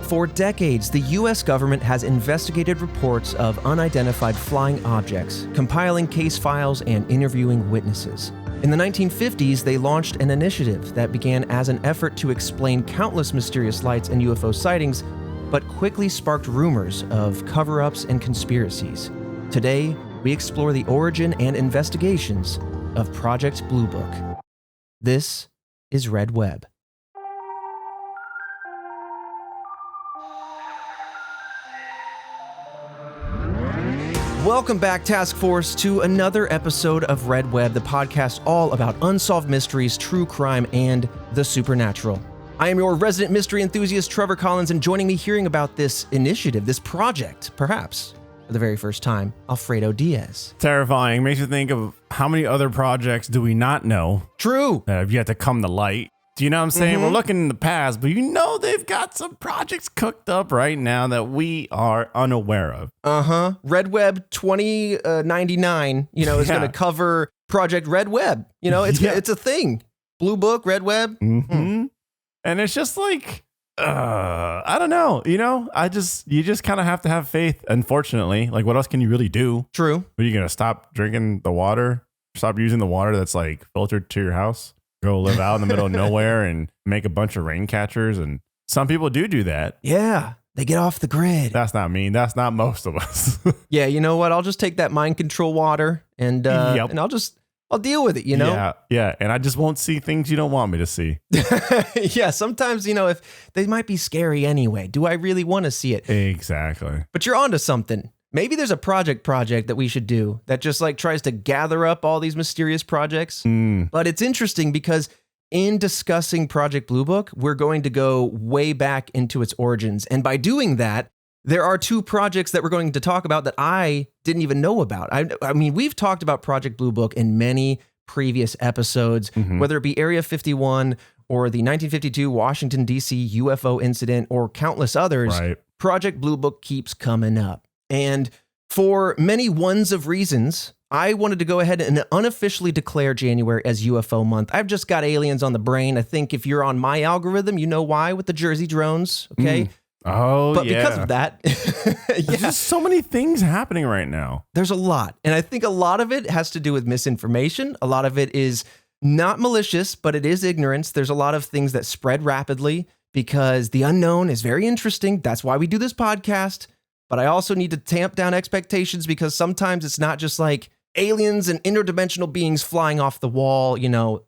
For decades, the U.S. government has investigated reports of unidentified flying objects, compiling case files and interviewing witnesses. In the 1950s, they launched an initiative that began as an effort to explain countless mysterious lights and UFO sightings, but quickly sparked rumors of cover-ups and conspiracies. Today, we explore the origin and investigations of Project Blue Book. This is Red Web. Welcome back, Task Force, to another episode of Red Web, the podcast all about unsolved mysteries, true crime, and the supernatural. I am your resident mystery enthusiast, Trevor Collins, and joining me hearing about this initiative, this project, perhaps for the very first time, Alfredo Diaz. Terrifying. Makes you think of how many other projects do we not know? True. That have yet to come to light. Do you know what I'm saying? We're looking in the past, but you know they've got some projects cooked up right now that we are unaware of. Red Web 2099, is going to cover Project Red Web. It's a thing. Blue Book, Red Web. And it's just like, I don't know. You just kind of have to have faith, unfortunately. Like, what else can you really do? True. Are you going to stop drinking the water? Stop using the water that's like filtered to your house? Go live out in the middle of nowhere and make a bunch of rain catchers. And some people do that. Yeah, they get off the grid. That's not me. That's not most of us. Yeah, you know what? I'll just take that mind control water and and I'll deal with it, Yeah. And I just won't see things you don't want me to see. Yeah, sometimes, if they might be scary anyway. Do I really want to see it? Exactly. But you're onto something. Maybe there's a project that we should do that just like tries to gather up all these mysterious projects. But it's interesting because in discussing Project Blue Book, we're going to go way back into its origins. And by doing that, there are two projects that we're going to talk about that I didn't even know about. I mean, we've talked about Project Blue Book in many previous episodes, whether it be Area 51 or the 1952 Washington, D.C. UFO incident or countless others. Right. Project Blue Book keeps coming up. And for many ones of reasons, I wanted to go ahead and unofficially declare January as UFO month. I've just got aliens on the brain. I think if you're on my algorithm, you know why with the Jersey drones, okay? But because of that, there's just so many things happening right now. There's a lot. And I think a lot of it has to do with misinformation. A lot of it is not malicious, but it is ignorance. There's a lot of things that spread rapidly because the unknown is very interesting. That's why we do this podcast. But I also need to tamp down expectations because sometimes it's not just like aliens and interdimensional beings flying off the wall,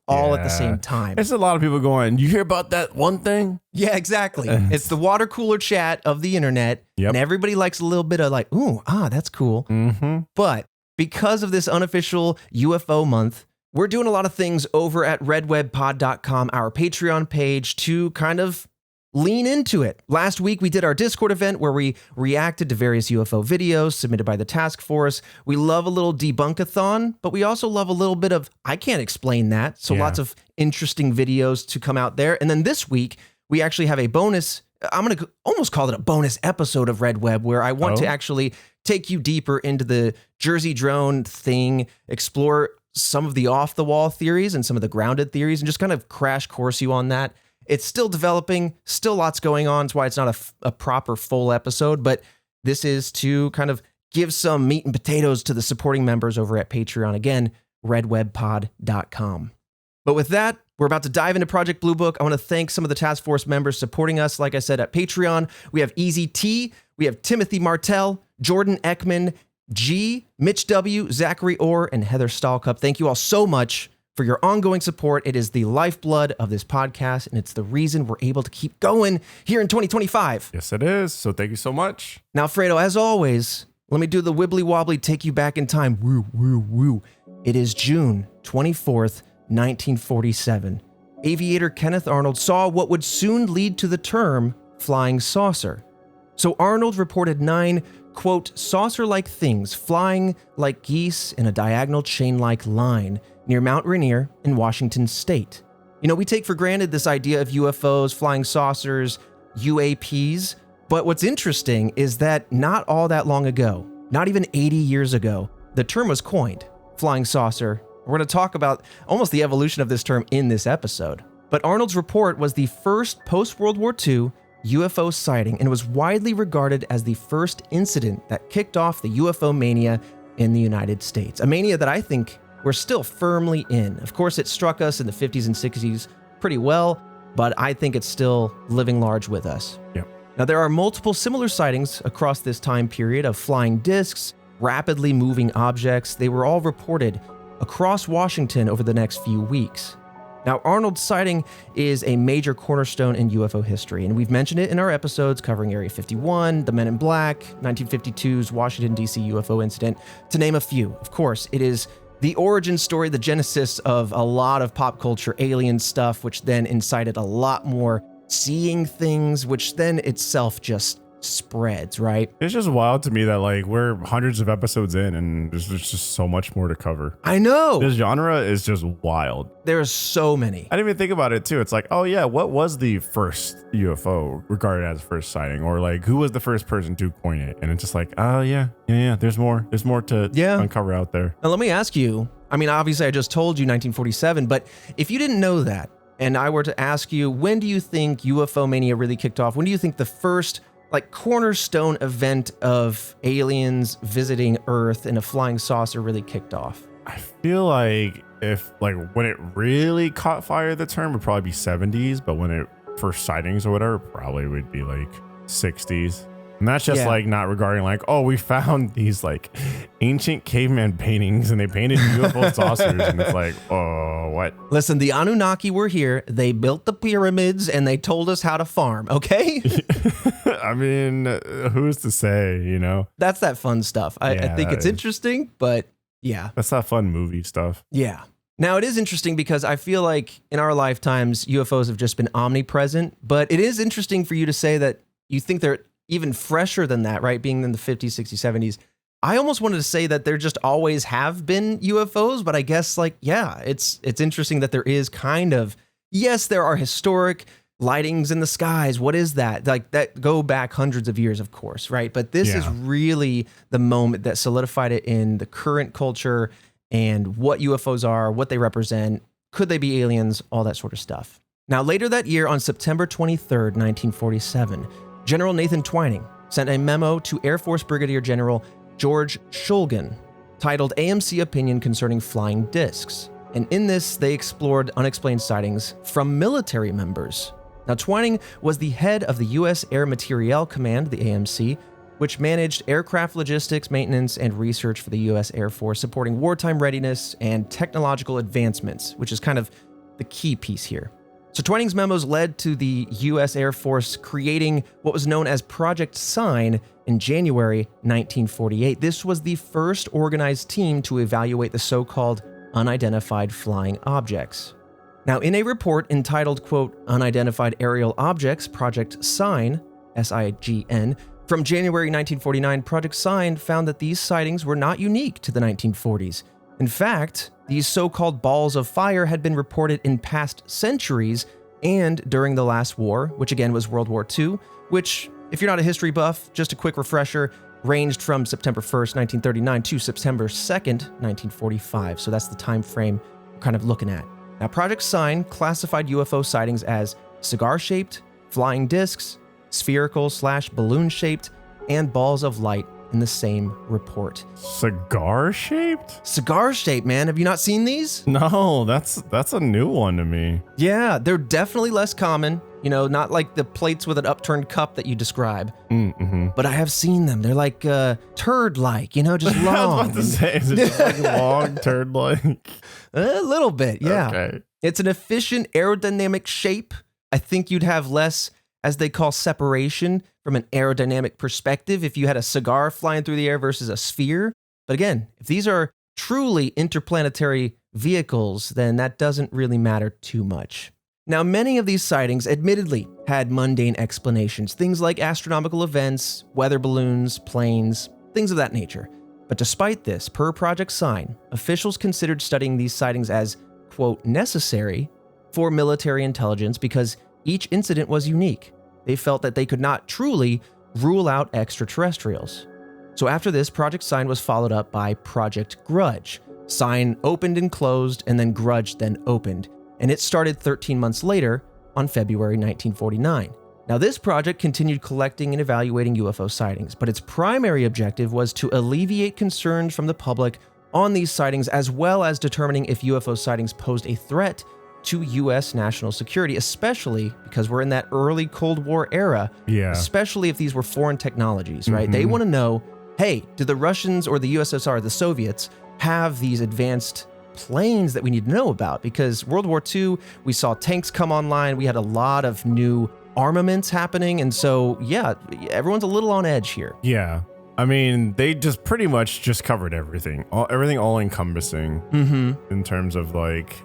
all at the same time. It's a lot of people going, you hear about that one thing? Yeah, exactly. It's the water cooler chat of the internet. And everybody likes a little bit of like, that's cool. But because of this unofficial UFO month, we're doing a lot of things over at redwebpod.com, our Patreon page, to kind of lean into it. Last week, we did our Discord event where we reacted to various UFO videos submitted by the task force. We love a little debunkathon, but we also love a little bit of, I can't explain that. So lots of interesting videos to come out there. And then this week, we actually have a bonus, I'm going to almost call it a bonus episode of Red Web, where I want to actually take you deeper into the Jersey drone thing, explore some of the off-the-wall theories and some of the grounded theories, and just kind of crash course you on that. It's still developing, still lots going on. That's why it's not a proper full episode, but this is to kind of give some meat and potatoes to the supporting members over at Patreon. Again, redwebpod.com. But with that, we're about to dive into Project Blue Book. I want to thank some of the task force members supporting us. Like I said, at Patreon, we have Easy T, we have Timothy Martell, Jordan Ekman, G, Mitch W, Zachary Orr, and Heather Stahlcup. Thank you all so much for your ongoing support. It is the lifeblood of this podcast, and it's the reason we're able to keep going here in 2025. Yes, it is. So thank you so much. Now, Fredo, as always, let me do the wibbly wobbly, take you back in time. Woo, woo, woo. It is June 24th, 1947. Aviator Kenneth Arnold saw what would soon lead to the term flying saucer. So Arnold reported 9, quote, saucer-like things flying like geese in a diagonal chain-like line near Mount Rainier in Washington state. We take for granted this idea of UFOs, flying saucers, UAPs, but what's interesting is that not all that long ago, not even 80 years ago, the term was coined, flying saucer, We're going to talk about almost the evolution of this term in this episode. But Arnold's report was the first post-World War II UFO sighting and was widely regarded as the first incident that kicked off the UFO mania in the United States. A mania that I think we're still firmly in. Of course, it struck us in the 50s and 60s pretty well, but I think it's still living large with us. Yep. Now, there are multiple similar sightings across this time period of flying discs, rapidly moving objects. They were all reported across Washington over the next few weeks. Now, Arnold's sighting is a major cornerstone in UFO history, and we've mentioned it in our episodes covering Area 51, the Men in Black, 1952's Washington, D.C. UFO incident, to name a few. Of course, it is the origin story, the genesis of a lot of pop culture alien stuff, which then incited a lot more seeing things, which then itself just spreads, right? It's just wild to me that like we're hundreds of episodes in and there's just so much more to cover. I know. This genre is just wild. There's so many. I didn't even think about it too. It's like, oh yeah, what was the first UFO regarded as first sighting? Or like who was the first person to coin it? And it's just like, oh yeah. There's more to uncover out there. Now let me ask you, I mean, obviously I just told you 1947, but if you didn't know that, and I were to ask you, when do you think UFO mania really kicked off? When do you think the first like cornerstone event of aliens visiting Earth in a flying saucer really kicked off? I feel like if like when it really caught fire, the term would probably be 70s, but when it first sightings or whatever, probably would be like 60s. And that's just like not regarding like, oh, we found these like ancient caveman paintings and they painted UFO saucers. And it's like, oh, what? Listen, the Anunnaki were here. They built the pyramids and they told us how to farm. Okay. I mean, who's to say, you know? That's that fun stuff. I think it's interesting, but yeah. That's that fun movie stuff. Yeah. Now, it is interesting because I feel like in our lifetimes, UFOs have just been omnipresent, but it is interesting for you to say that you think they're even fresher than that, right? Being in the 50s, 60s, 70s. I almost wanted to say that there just always have been UFOs, but I guess like, yeah, it's interesting that there is kind of, yes, there are historic lightings in the skies. What is that? Like that go back hundreds of years, of course, right? But this is really the moment that solidified it in the current culture and what UFOs are, what they represent, could they be aliens, all that sort of stuff. Now, later that year on September 23rd, 1947, General Nathan Twining sent a memo to Air Force Brigadier General George Shulgin titled AMC Opinion Concerning Flying Discs. And in this, they explored unexplained sightings from military members. Now, Twining was the head of the U.S. Air Materiel Command, the AMC, which managed aircraft logistics, maintenance, and research for the U.S. Air Force, supporting wartime readiness and technological advancements, which is kind of the key piece here. So Twining's memos led to the U.S. Air Force creating what was known as Project Sign in January 1948. This was the first organized team to evaluate the so-called unidentified flying objects. Now, in a report entitled, quote, Unidentified Aerial Objects, Project Sign, S-I-G-N, from January 1949, Project Sign found that these sightings were not unique to the 1940s. In fact, these so-called balls of fire had been reported in past centuries and during the last war, which again was World War II, which, if you're not a history buff, just a quick refresher, ranged from September 1st, 1939 to September 2nd, 1945. So that's the time frame we're kind of looking at. Now, Project Sign classified UFO sightings as cigar-shaped, flying discs, spherical/balloon-shaped, and balls of light in the same report. Cigar-shaped? Cigar-shaped, man. Have you not seen these? No, that's a new one to me. Yeah, they're definitely less common. You know, not like the plates with an upturned cup that you describe. Mm-hmm. But I have seen them. They're like turd-like, you know, just long. I was about to say, is it just like long turd-like? A little bit, yeah. Okay. It's an efficient aerodynamic shape. I think you'd have less, as they call, separation from an aerodynamic perspective if you had a cigar flying through the air versus a sphere. But again, if these are truly interplanetary vehicles, then that doesn't really matter too much. Now, many of these sightings admittedly had mundane explanations, things like astronomical events, weather balloons, planes, things of that nature. But despite this, per Project Sign, officials considered studying these sightings as, quote, necessary for military intelligence because each incident was unique. They felt that they could not truly rule out extraterrestrials. So after this, Project Sign was followed up by Project Grudge, Sign opened and closed, and then Grudge then opened. And it started 13 months later on February 1949. Now, this project continued collecting and evaluating UFO sightings, but its primary objective was to alleviate concerns from the public on these sightings, as well as determining if UFO sightings posed a threat to U.S. national security, especially because we're in that early Cold War era, especially if these were foreign technologies, right? They want to know, hey, do the Russians or the USSR, the Soviets, have these advanced planes that we need to know about? Because World War II, we saw tanks come online, we had a lot of new armaments happening, and so, yeah, everyone's a little on edge here. Yeah. I mean, they just pretty much just covered everything. Everything all-encompassing in terms of, like,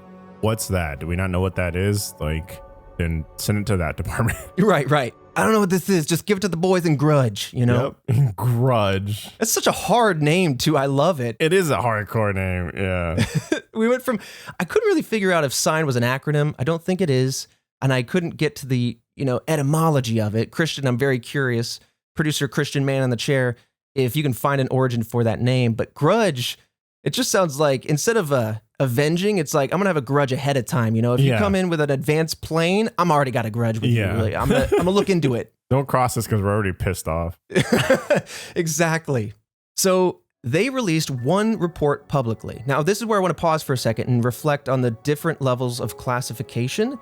what's that? Do we not know what that is? Like, then send it to that department. Right. I don't know what this is. Just give it to the boys in Grudge, you know? Yep. Grudge. That's such a hard name, too. I love it. It is a hardcore name, yeah. We went from, I couldn't really figure out if SIGN was an acronym. I don't think it is. And I couldn't get to the, etymology of it. Christian, I'm very curious. Producer Christian Man on the chair, if you can find an origin for that name. But Grudge, it just sounds like, instead of avenging, it's like, I'm going to have a grudge ahead of time. If you come in with an advanced plane, I'm already got a grudge with you. Really. I'm gonna look into it. Don't cross us because we're already pissed off. Exactly. So they released one report publicly. Now, this is where I want to pause for a second and reflect on the different levels of classification,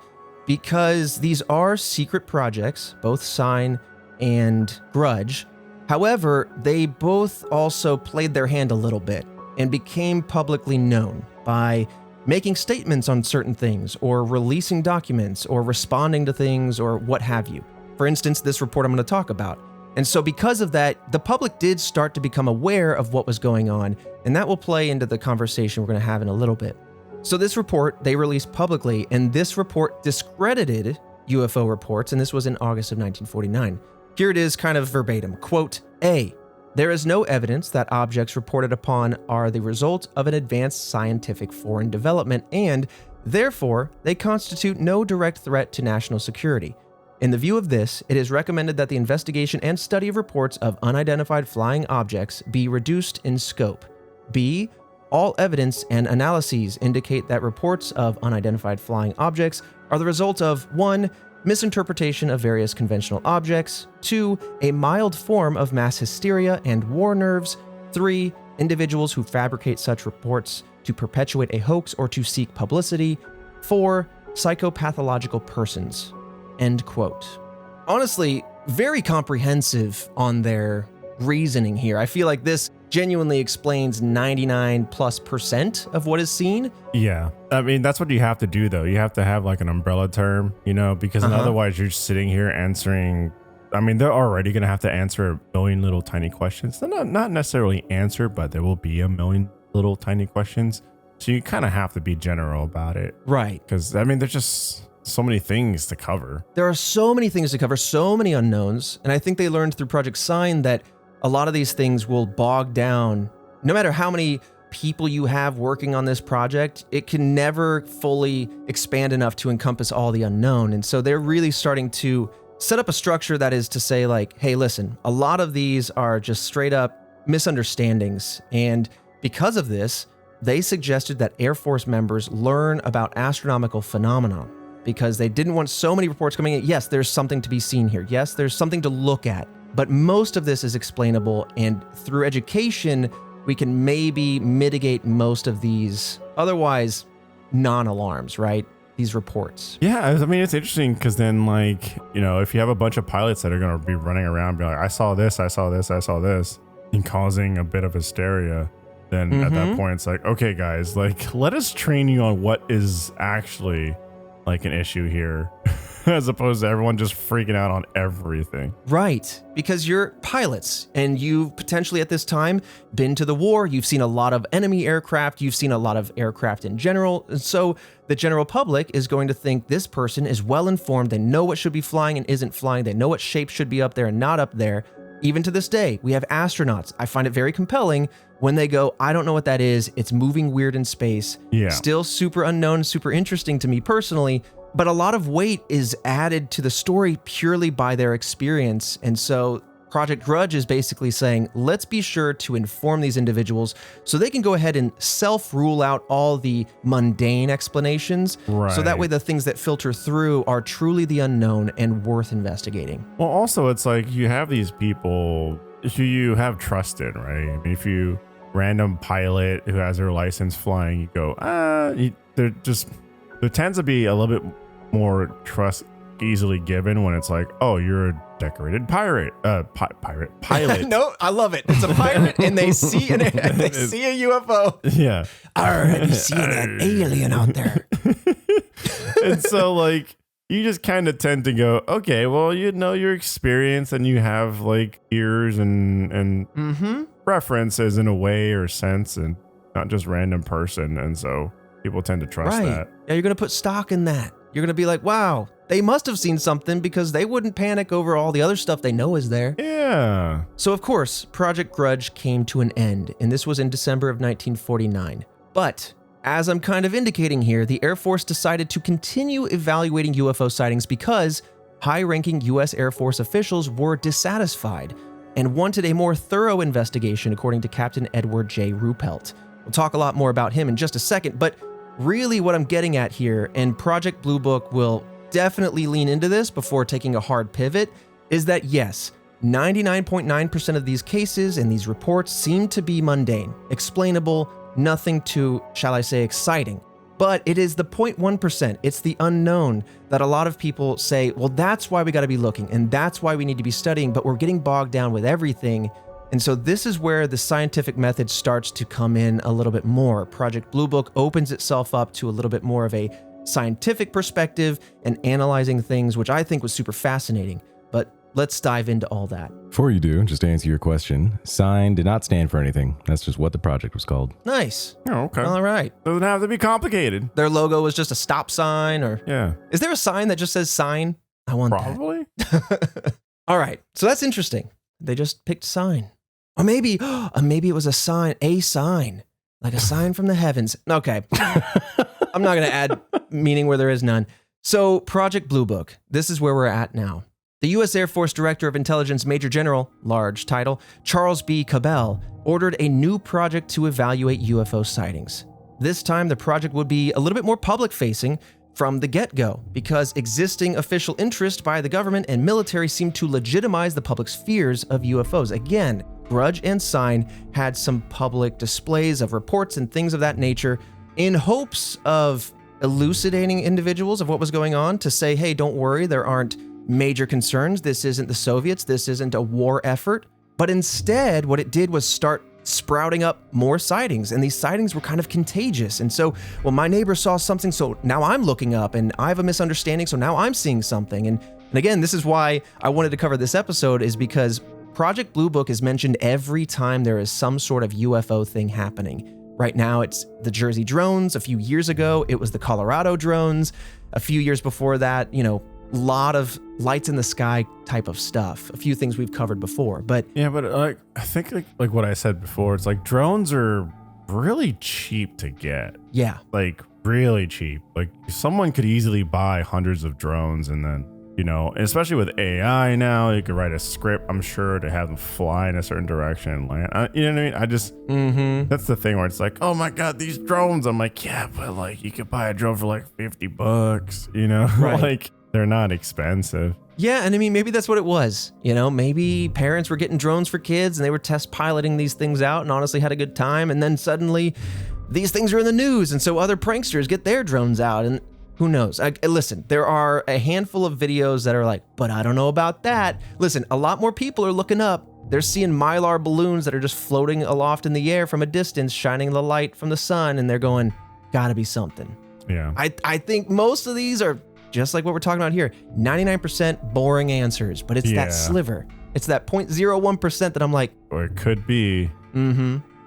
because these are secret projects, both SIGN and Grudge. However, they both also played their hand a little bit and became publicly known by making statements on certain things, or releasing documents, or responding to things, or what have you. For instance, this report I'm going to talk about. And so because of that, the public did start to become aware of what was going on, and that will play into the conversation we're going to have in a little bit. So this report they released publicly, and this report discredited UFO reports, and this was in August of 1949. Here it is kind of verbatim. Quote, A, there is no evidence that objects reported upon are the result of an advanced scientific foreign development, and therefore they constitute no direct threat to national security. In the view of this, it is recommended that the investigation and study of reports of unidentified flying objects be reduced in scope. B, all evidence and analyses indicate that reports of unidentified flying objects are the result of 1, misinterpretation of various conventional objects, 2, a mild form of mass hysteria and war nerves, 3, individuals who fabricate such reports to perpetuate a hoax or to seek publicity, 4, psychopathological persons. End quote. Honestly, very comprehensive on their reasoning here. I feel like this genuinely explains 99+% of what is seen. Yeah. I mean, that's what you have to do, though. You have to have like an umbrella term, because otherwise you're sitting here answering. I mean, they're already going to have to answer a million little tiny questions. They're not necessarily answer, but there will be a million little tiny questions. So you kind of have to be general about it. Right. Because, I mean, there's just so many things to cover. There are so many things to cover, so many unknowns. And I think they learned through Project SIGN that a lot of these things will bog down. No matter how many people you have working on this project, it can never fully expand enough to encompass all the unknown. And so they're really starting to set up a structure that is to say, like, hey, listen, a lot of these are just straight up misunderstandings. And because of this, they suggested that Air Force members learn about astronomical phenomena, because they didn't want so many reports coming in. Yes, there's something to be seen here. Yes, there's something to look at. But most of this is explainable, and through education, we can maybe mitigate most of these otherwise non-alarms, right? These reports. Yeah, I mean, it's interesting because then, like, if you have a bunch of pilots that are going to be running around being like, I saw this, and causing a bit of hysteria, then at that point, it's like, okay, guys, like, let us train you on what is actually like an issue here. As opposed to everyone just freaking out on everything. Right, because you're pilots, and you've potentially at this time been to the war, you've seen a lot of enemy aircraft, you've seen a lot of aircraft in general, and so the general public is going to think this person is well informed, they know what should be flying and isn't flying, they know what shape should be up there and not up there. Even to this day, we have astronauts. I find it very compelling when they go, I don't know what that is, it's moving weird in space. Yeah. Still super unknown, super interesting to me personally, but a lot of weight is added to the story purely by their experience. And so Project Grudge is basically saying, let's be sure to inform these individuals so they can go ahead and self-rule out all the mundane explanations. Right. So that way the things that filter through are truly the unknown and worth investigating. Well, also, it's like you have these people who you have trusted, right? I mean, if you random pilot who has their license flying, you go, there tends to be a little bit more trust easily given when it's like, oh, you're a decorated pilot. No, I love it. It's a pirate and they see a UFO. Yeah. Are you seeing that alien out there? And so like you just kind of tend to go, okay, well, you know your experience and you have like ears and references in a way or sense and not just random person. And so people tend to trust that. Yeah, you're going to put stock in that. You're going to be like, wow, they must have seen something because they wouldn't panic over all the other stuff they know is there. Yeah. So, of course, Project Grudge came to an end, and this was in December of 1949. But, as I'm kind of indicating here, the Air Force decided to continue evaluating UFO sightings because high-ranking U.S. Air Force officials were dissatisfied and wanted a more thorough investigation, according to Captain Edward J. Ruppelt. We'll talk a lot more about him in just a second, but really what I'm getting at here, and Project Blue Book will definitely lean into this before taking a hard pivot, is that yes, 99.9% of these cases and these reports seem to be mundane, explainable, nothing too, shall I say, exciting. But it is the 0.1%, it's the unknown that a lot of people say, well, that's why we got to be looking and that's why we need to be studying, but we're getting bogged down with everything. And so this is where the scientific method starts to come in a little bit more. Project Blue Book opens itself up to a little bit more of a scientific perspective and analyzing things, which I think was super fascinating. But let's dive into all that. Before you do, just to answer your question, sign did not stand for anything. That's just what the project was called. Nice. Oh, okay. All right. Doesn't have to be complicated. Their logo was just a stop sign or... Yeah. Is there a sign that just says sign? I want Probably. that. All right. So that's interesting. They just picked sign. Or maybe it was a sign, like a sign from the heavens. Okay. I'm not going to add meaning where there is none. So Project Blue Book, this is where we're at now. The U.S. Air Force Director of Intelligence Major General, large title, Charles B. Cabell, ordered a new project to evaluate UFO sightings. This time, the project would be a little bit more public-facing from the get-go, because existing official interest by the government and military seemed to legitimize the public's fears of UFOs. Again, Grudge and Sign had some public displays of reports and things of that nature in hopes of elucidating individuals of what was going on to say, hey, don't worry, there aren't major concerns. This isn't the Soviets. This isn't a war effort. But instead, what it did was start sprouting up more sightings, and these sightings were kind of contagious. And so, well, my neighbor saw something, so now I'm looking up, and I have a misunderstanding, so now I'm seeing something. And again, this is why I wanted to cover this episode, is because Project Blue Book is mentioned every time there is some sort of UFO thing happening. Right now, it's the Jersey drones. A few years ago, it was the Colorado drones. A few years before that, lot of lights in the sky type of stuff. A few things we've covered before, but yeah, but I think like what I said before, it's like drones are really cheap to get. Yeah, like really cheap. Like someone could easily buy hundreds of drones, and then especially with AI now, you could write a script, I'm sure, to have them fly in a certain direction and land. You know what I mean? I just that's the thing where it's like, oh my god, these drones. I'm like, yeah, but like you could buy a drone for like $50, Right. Like they're not expensive. Yeah, and I mean, maybe that's what it was. Maybe parents were getting drones for kids and they were test piloting these things out and honestly had a good time. And then suddenly these things are in the news. And so other pranksters get their drones out, and who knows? Listen, there are a handful of videos that are like, but I don't know about that. Listen, a lot more people are looking up. They're seeing Mylar balloons that are just floating aloft in the air from a distance, shining the light from the sun. And they're going, gotta be something. Yeah. I think most of these are just like what we're talking about here, 99% boring answers, but it's that sliver. It's that 0.01% that I'm like, or it could be.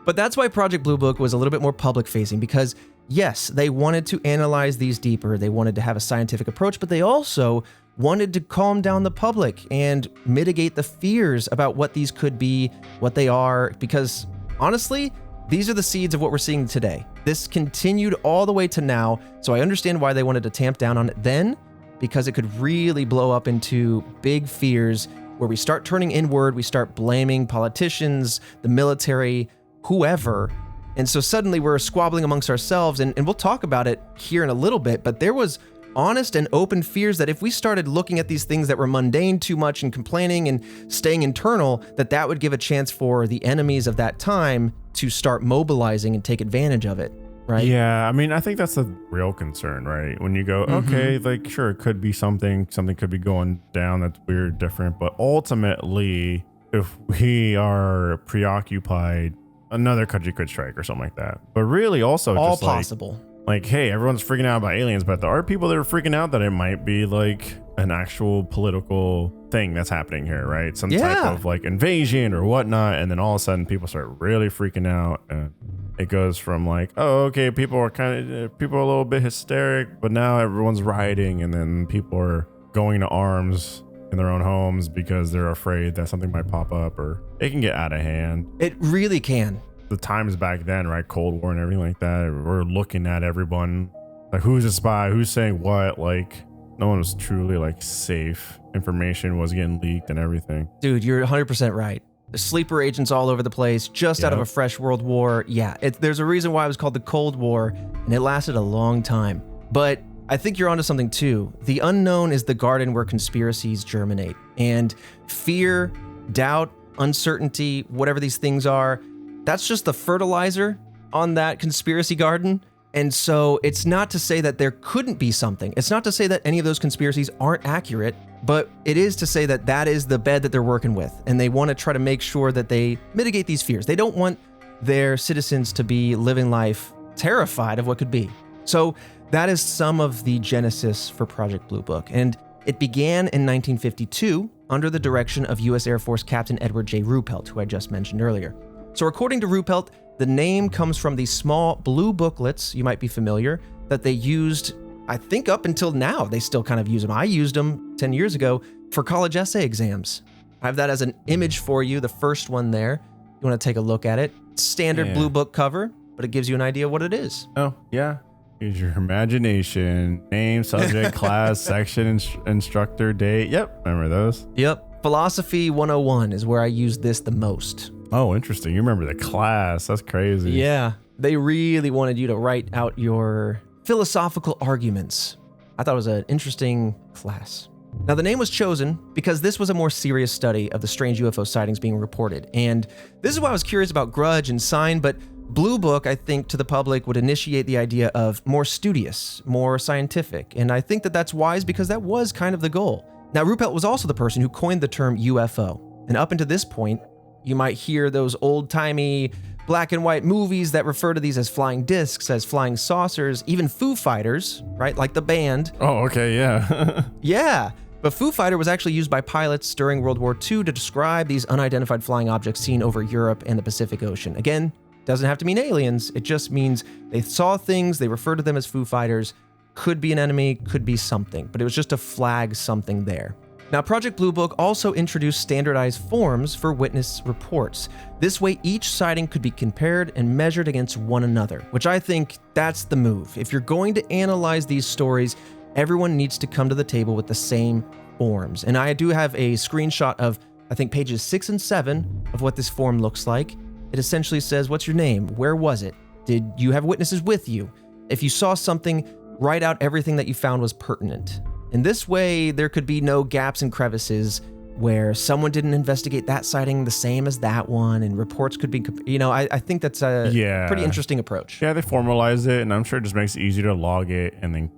But that's why Project Blue Book was a little bit more public facing, because yes, they wanted to analyze these deeper. They wanted to have a scientific approach, but they also wanted to calm down the public and mitigate the fears about what these could be, what they are, because honestly, these are the seeds of what we're seeing today. This continued all the way to now, so I understand why they wanted to tamp down on it then, because it could really blow up into big fears where we start turning inward, we start blaming politicians, the military, whoever. And so suddenly we're squabbling amongst ourselves, and we'll talk about it here in a little bit, but there was honest and open fears that if we started looking at these things that were mundane too much and complaining and staying internal, that would give a chance for the enemies of that time to start mobilizing and take advantage of it, right? Yeah, I mean, I think that's a real concern, right? When you go, okay, like, sure, it could be something could be going down that's weird, different, but ultimately, if we are preoccupied, another country could strike or something like that. But really also all just possible. Like, hey, everyone's freaking out about aliens, but there are people that are freaking out that it might be like an actual political thing that's happening here, right? Some type of like invasion or whatnot. And then all of a sudden people start really freaking out. And it goes from like, oh, okay, people are a little bit hysteric, but now everyone's rioting. And then people are going to arms in their own homes because they're afraid that something might pop up, or it can get out of hand. It really can. The times back then, right? Cold War and everything like that. We're looking at everyone like, who's a spy? Who's saying what? Like, no one was truly like safe. Information was getting leaked and everything. Dude, you're 100% right. The sleeper agents all over the place, just out of a fresh world war. Yeah, there's a reason why it was called the Cold War, and it lasted a long time. But I think you're onto something too. The unknown is the garden where conspiracies germinate. And fear, doubt, uncertainty, whatever these things are, that's just the fertilizer on that conspiracy garden. And so it's not to say that there couldn't be something. It's not to say that any of those conspiracies aren't accurate, but it is to say that that is the bed that they're working with. And they want to try to make sure that they mitigate these fears. They don't want their citizens to be living life terrified of what could be. So that is some of the genesis for Project Blue Book. And it began in 1952 under the direction of U.S. Air Force Captain Edward J. Ruppelt, who I just mentioned earlier. So according to Ruppelt, the name comes from these small blue booklets, you might be familiar, that they used, I think up until now, they still kind of use them. I used them 10 years ago for college essay exams. I have that as an image for you, the first one there. You want to take a look at it. Standard blue book cover, but it gives you an idea what it is. Oh, yeah. Use your imagination. Name, subject, class, section, instructor, date. Yep, remember those. Yep. Philosophy 101 is where I use this the most. Oh, interesting. You remember the class. That's crazy. Yeah. They really wanted you to write out your philosophical arguments. I thought it was an interesting class. Now, the name was chosen because this was a more serious study of the strange UFO sightings being reported. And this is why I was curious about Grudge and Sign, but Blue Book, I think, to the public would initiate the idea of more studious, more scientific. And I think that that's wise because that was kind of the goal. Now, Ruppelt was also the person who coined the term UFO. And up until this point, you might hear those old-timey black and white movies that refer to these as flying discs, as flying saucers, even Foo Fighters, right? Like the band. Oh, okay, yeah. Yeah, but Foo Fighter was actually used by pilots during World War II to describe these unidentified flying objects seen over Europe and the Pacific Ocean. Again, doesn't have to mean aliens. It just means they saw things, they refer to them as Foo Fighters. Could be an enemy, could be something, but it was just to flag something there. Now, Project Blue Book also introduced standardized forms for witness reports. This way, each sighting could be compared and measured against one another, which I think that's the move. If you're going to analyze these stories, everyone needs to come to the table with the same forms. And I do have a screenshot of, I think, pages 6 and 7 of what this form looks like. It essentially says, what's your name? Where was it? Did you have witnesses with you? If you saw something, write out everything that you found was pertinent. In this way, there could be no gaps and crevices where someone didn't investigate that sighting the same as that one, and reports could be, I think that's a pretty interesting approach. Yeah, they formalize it, and I'm sure it just makes it easier to log it and then,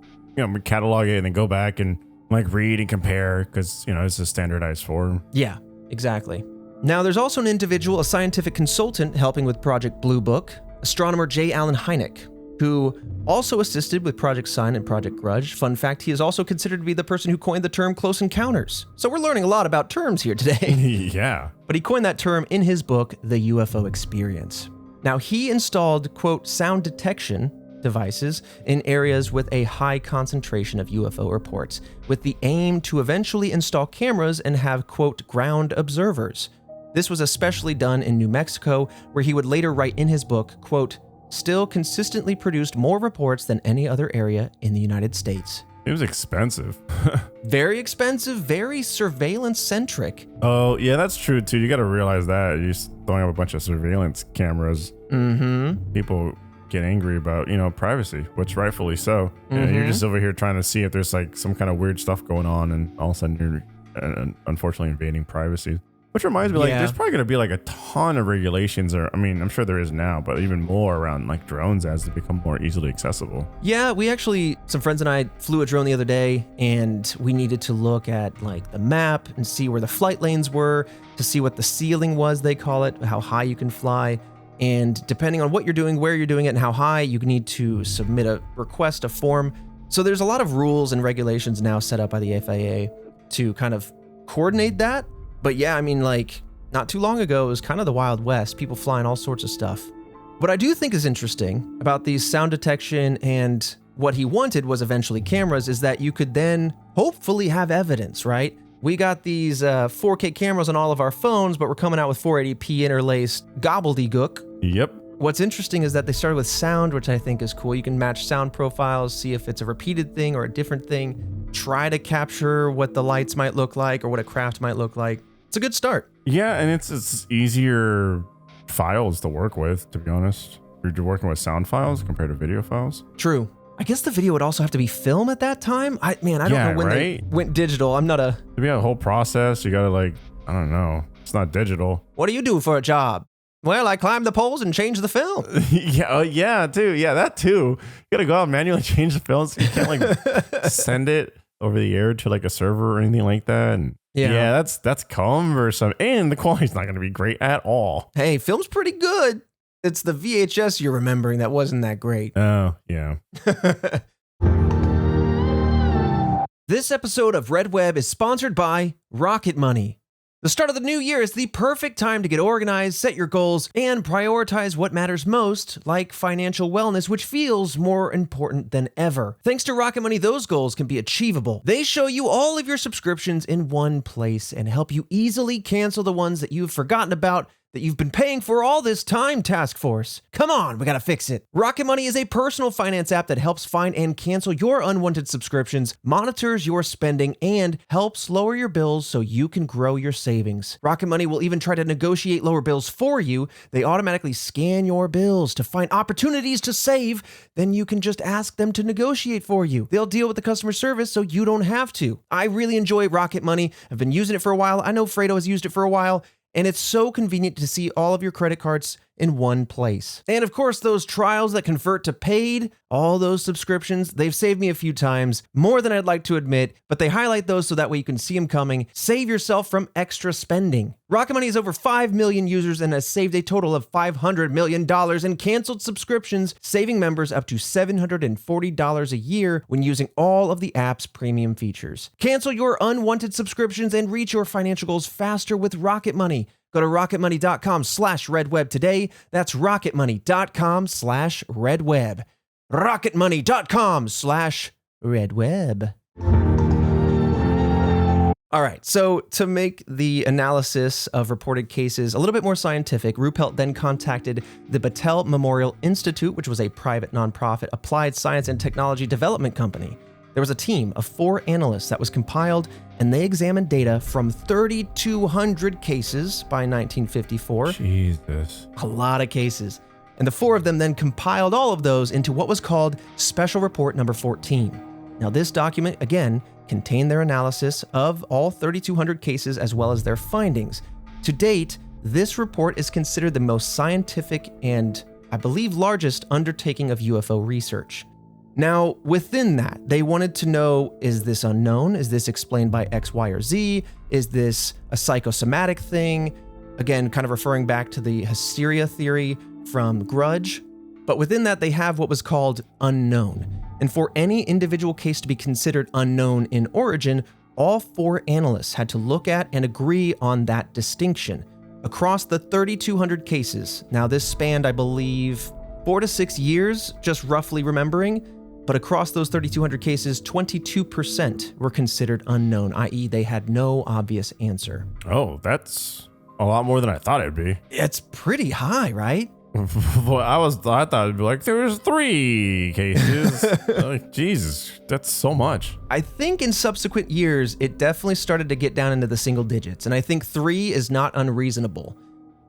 catalog it and then go back and like read and compare because, it's a standardized form. Yeah, exactly. Now, there's also an individual, a scientific consultant helping with Project Blue Book, astronomer J. Allen Hynek, who also assisted with Project Sign and Project Grudge. Fun fact, he is also considered to be the person who coined the term close encounters. So we're learning a lot about terms here today. Yeah. But he coined that term in his book, The UFO Experience. Now, he installed, quote, sound detection devices in areas with a high concentration of UFO reports, with the aim to eventually install cameras and have, quote, ground observers. This was especially done in New Mexico, where he would later write in his book, quote, still consistently produced more reports than any other area in the United States. It was expensive. Very expensive, very surveillance centric. Oh, yeah, that's true too. You got to realize that. You're just throwing up a bunch of surveillance cameras. Mm-hmm. People get angry about, privacy, which rightfully so. You're just over here trying to see if there's like some kind of weird stuff going on, and all of a sudden you're unfortunately invading privacy. Which reminds me, there's probably going to be like a ton of regulations, or I'm sure there is now, but even more around like drones as they become more easily accessible. Yeah, some friends and I flew a drone the other day, and we needed to look at like the map and see where the flight lanes were, to see what the ceiling was, they call it, how high you can fly. And depending on what you're doing, where you're doing it, and how high, you need to submit a request, a form. So there's a lot of rules and regulations now set up by the FAA to kind of coordinate that. But yeah, not too long ago, it was kind of the Wild West, people flying all sorts of stuff. What I do think is interesting about these sound detection, and what he wanted was eventually cameras, is that you could then hopefully have evidence, right? We got these 4K cameras on all of our phones, but we're coming out with 480p interlaced gobbledygook. Yep. What's interesting is that they started with sound, which I think is cool. You can match sound profiles, see if it's a repeated thing or a different thing, try to capture what the lights might look like or what a craft might look like. It's a good start. Yeah, and it's easier files to work with, to be honest. You're working with sound files compared to video files. True. I guess the video would also have to be film at that time. I don't know when they went digital. It'd be a whole process. You gotta I don't know. It's not digital. What do you do for a job? Well, I climb the poles and change the film. yeah, too. Yeah, that too. You gotta go out and manually change the film, so you can't send it over the air to a server or anything like that. And yeah, that's cumbersome, and the quality's not going to be great at all. Hey, film's pretty good. It's the VHS you're remembering that wasn't that great. Oh, yeah. This episode of Red Web is sponsored by Rocket Money. The start of the new year is the perfect time to get organized, set your goals, and prioritize what matters most, like financial wellness, which feels more important than ever. Thanks to Rocket Money, those goals can be achievable. They show you all of your subscriptions in one place and help you easily cancel the ones that you've forgotten about that you've been paying for all this time, task force. Come on, we gotta fix it. Rocket Money is a personal finance app that helps find and cancel your unwanted subscriptions, monitors your spending, and helps lower your bills so you can grow your savings. Rocket Money will even try to negotiate lower bills for you. They automatically scan your bills to find opportunities to save. Then you can just ask them to negotiate for you. They'll deal with the customer service so you don't have to. I really enjoy Rocket Money. I've been using it for a while. I know Fredo has used it for a while. And it's so convenient to see all of your credit cards in one place. And of course, those trials that convert to paid, all those subscriptions, they've saved me a few times, more than I'd like to admit, but they highlight those so that way you can see them coming. Save yourself from extra spending. Rocket Money has over 5 million users and has saved a total of $500 million in canceled subscriptions, saving members up to $740 a year when using all of the app's premium features. Cancel your unwanted subscriptions and reach your financial goals faster with Rocket Money. Go to rocketmoney.com/redweb today. That's rocketmoney.com/redweb. rocketmoney.com/redweb. All right, so to make the analysis of reported cases a little bit more scientific, Ruppelt then contacted the Battelle Memorial Institute, which was a private nonprofit applied science and technology development company. There was a team of 4 analysts that was compiled, and they examined data from 3,200 cases by 1954. Jesus. A lot of cases. And the 4 of them then compiled all of those into what was called Special Report Number 14. Now, this document, again, contained their analysis of all 3,200 cases as well as their findings. To date, this report is considered the most scientific and, I believe, largest undertaking of UFO research. Now, within that, they wanted to know, is this unknown? Is this explained by X, Y, or Z? Is this a psychosomatic thing? Again, kind of referring back to the hysteria theory from Grudge. But within that, they have what was called unknown. And for any individual case to be considered unknown in origin, all 4 analysts had to look at and agree on that distinction. Across the 3,200 cases, now this spanned, I believe, 4 to 6 years, just roughly remembering, but across those 3,200 cases, 22% were considered unknown, i.e. they had no obvious answer. Oh, that's a lot more than I thought it'd be. It's pretty high, right? Well, I thought it'd be like there was 3 cases. Like, Jesus, that's so much. I think in subsequent years, it definitely started to get down into the single digits, and I think 3 is not unreasonable.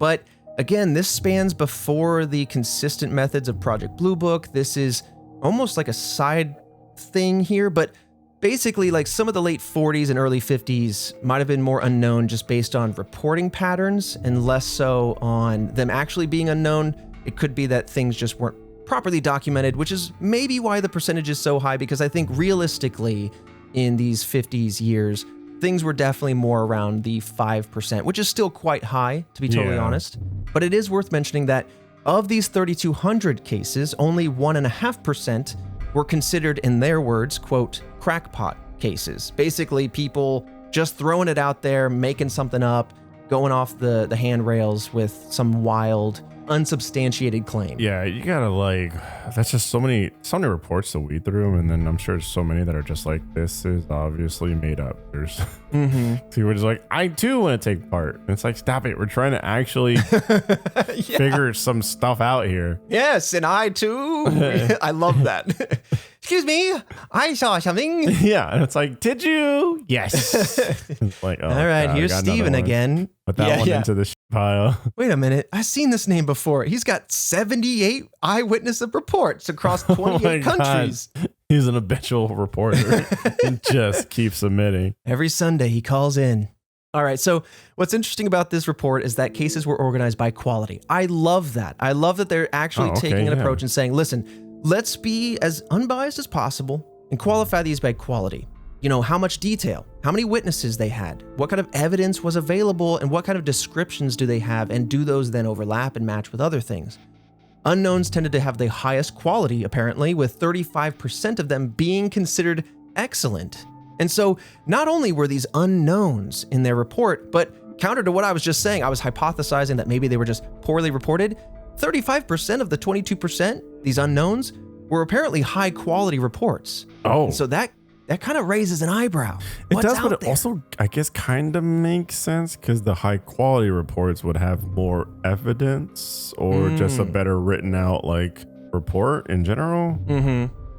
But again, this spans before the consistent methods of Project Blue Book. This is almost like a side thing here, but basically, like some of the late 40s and early 50s might have been more unknown just based on reporting patterns and less so on them actually being unknown. It could be that things just weren't properly documented, which is maybe why the percentage is so high, because I think realistically in these 50s years, things were definitely more around the 5%, which is still quite high, to be totally honest. But it is worth mentioning that of these 3,200 cases, only 1.5% were considered, in their words, quote, crackpot cases. Basically, people just throwing it out there, making something up, going off the handrails with some wild, unsubstantiated claim. Yeah, you gotta that's just so many reports to weed through, and then I'm sure there's so many that are just like, this is obviously made up. There's people are just like, I too want to take part. And it's like, stop it. We're trying to actually figure some stuff out here. Yes, and I too. I love that. Excuse me, I saw something. Yeah, and it's like, did you? Yes. It's like, oh, all right, God, here's Steven again. Put that one into the pile. Wait a minute, I've seen this name before. He's got 78 eyewitness reports across 28 countries. God. He's an habitual reporter and just keeps submitting. Every Sunday he calls in. All right, so what's interesting about this report is that cases were organized by quality. I love that. I love that they're actually taking an approach and saying, listen, let's be as unbiased as possible and qualify these by quality. You know, how much detail, how many witnesses they had, what kind of evidence was available, and what kind of descriptions do they have, and do those then overlap and match with other things? Unknowns tended to have the highest quality, apparently, with 35% of them being considered excellent. And so not only were these unknowns in their report, but counter to what I was just saying, I was hypothesizing that maybe they were just poorly reported. 35% of the 22%, these unknowns, were apparently high quality reports. Oh. And so that kind of raises an eyebrow. It does, but it also, I guess, kind of makes sense because the high quality reports would have more evidence or just a better written out report in general.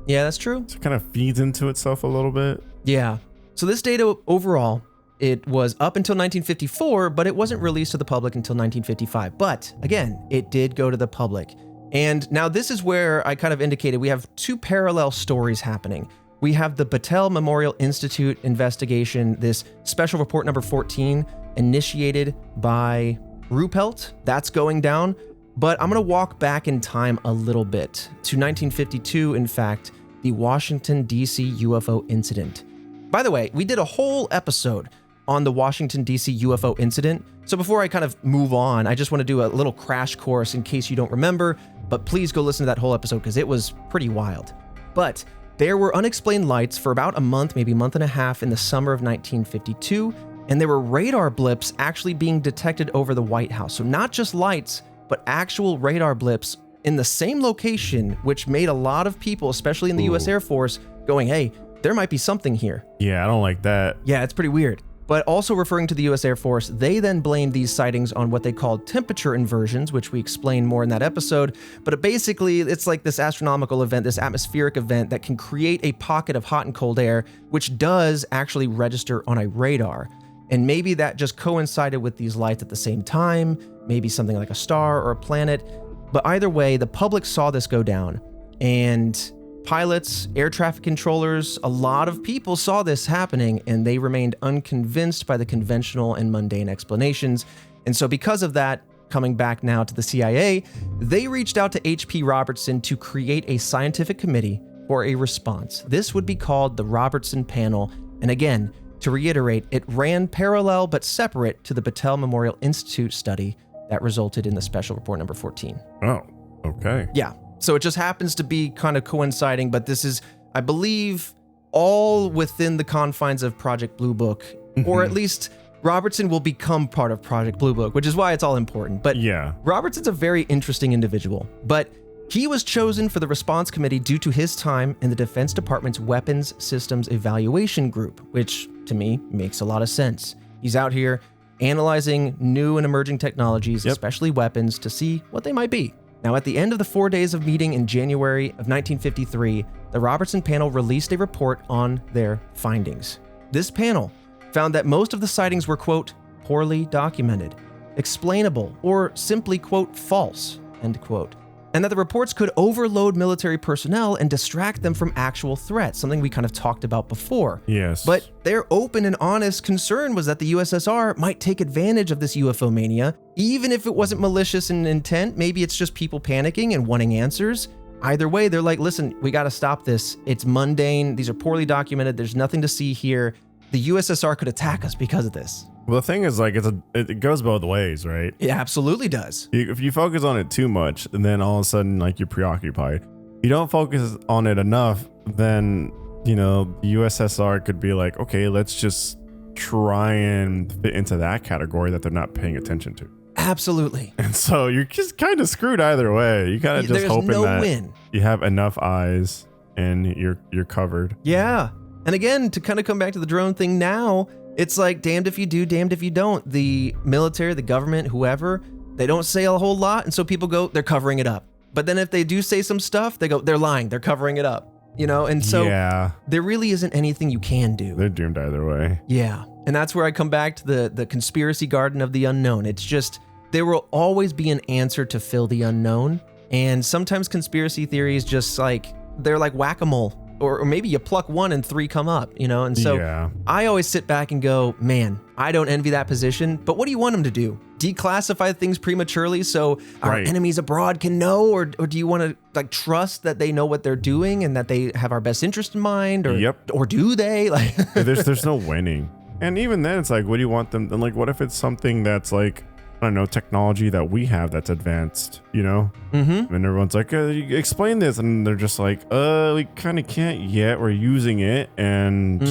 Yeah, that's true. So it kind of feeds into itself a little bit. Yeah. So this data overall, it was up until 1954, but it wasn't released to the public until 1955. But again, it did go to the public. And now this is where I kind of indicated we have 2 parallel stories happening. We have the Battelle Memorial Institute investigation, this special report number 14, initiated by Ruppelt. That's going down. But I'm going to walk back in time a little bit to 1952, in fact, the Washington, D.C. UFO incident. By the way, we did a whole episode on the Washington, D.C. UFO incident. So before I kind of move on, I just want to do a little crash course in case you don't remember, but please go listen to that whole episode because it was pretty wild. But there were unexplained lights for about a month, maybe a month and a half in the summer of 1952, and there were radar blips actually being detected over the White House. So not just lights, but actual radar blips in the same location, which made a lot of people, especially in the U.S. Air Force, going, hey, there might be something here. Yeah, I don't like that. Yeah, it's pretty weird. But also referring to the U.S. Air Force, they then blamed these sightings on what they called temperature inversions, which we explained more in that episode. But basically, it's like this astronomical event, this atmospheric event that can create a pocket of hot and cold air, which does actually register on a radar. And maybe that just coincided with these lights at the same time, maybe something like a star or a planet. But either way, the public saw this go down. And pilots, air traffic controllers, a lot of people saw this happening, and they remained unconvinced by the conventional and mundane explanations. And so because of that, coming back now to the CIA, they reached out to H.P. Robertson to create a scientific committee for a response. This would be called the Robertson Panel. And again, to reiterate, it ran parallel but separate to the Battelle Memorial Institute study that resulted in the special report number 14. Oh, okay. Yeah. So it just happens to be kind of coinciding, but this is, I believe, all within the confines of Project Blue Book, or at least Robertson will become part of Project Blue Book, which is why it's all important. But yeah, Robertson's a very interesting individual, but he was chosen for the response committee due to his time in the Defense Department's Weapons Systems Evaluation Group, which to me makes a lot of sense. He's out here analyzing new and emerging technologies, especially weapons, to see what they might be. Now, at the end of the 4 days of meeting in January of 1953, the Robertson panel released a report on their findings. This panel found that most of the sightings were, quote, poorly documented, explainable, or simply, quote, false, end quote, and that the reports could overload military personnel and distract them from actual threats, something we kind of talked about before. Yes. But their open and honest concern was that the USSR might take advantage of this UFO mania, even if it wasn't malicious in intent. Maybe it's just people panicking and wanting answers. Either way, they're like, listen, we got to stop this. It's mundane. These are poorly documented. There's nothing to see here. The USSR could attack us because of this. Well, the thing is, like, it goes both ways, right? It absolutely does. If you focus on it too much, and then all of a sudden, like, you're preoccupied. If you don't focus on it enough, then, you know, the USSR could be like, okay, let's just try and fit into that category that they're not paying attention to. Absolutely. And so you're just kind of screwed either way. You kind of just hoping that win. You have enough eyes and you're covered. Yeah. And again, to kind of come back to the drone thing now, it's like damned if you do, damned if you don't. The military, the government, whoever, they don't say a whole lot. And so people go, they're covering it up. But then if they do say some stuff, they go, they're lying. They're covering it up, you know? And so there really isn't anything you can do. They're doomed either way. Yeah. And that's where I come back to the conspiracy garden of the unknown. It's just, there will always be an answer to fill the unknown. And sometimes conspiracy theories just like, they're like whack-a-mole. Or maybe you pluck one and three come up, you know? And so I always sit back and go, man, I don't envy that position, but what do you want them to do? Declassify things prematurely so our enemies abroad can know? Or do you want to like trust that they know what they're doing and that they have our best interest in mind? Or do they? Like, there's no winning. And even then it's like, what do you want them? And like, what if it's something that's like, I don't know, technology that we have that's advanced, you know? Mm-hmm. And everyone's like, explain this. And they're just like, we kind of can't yet. We're using it. And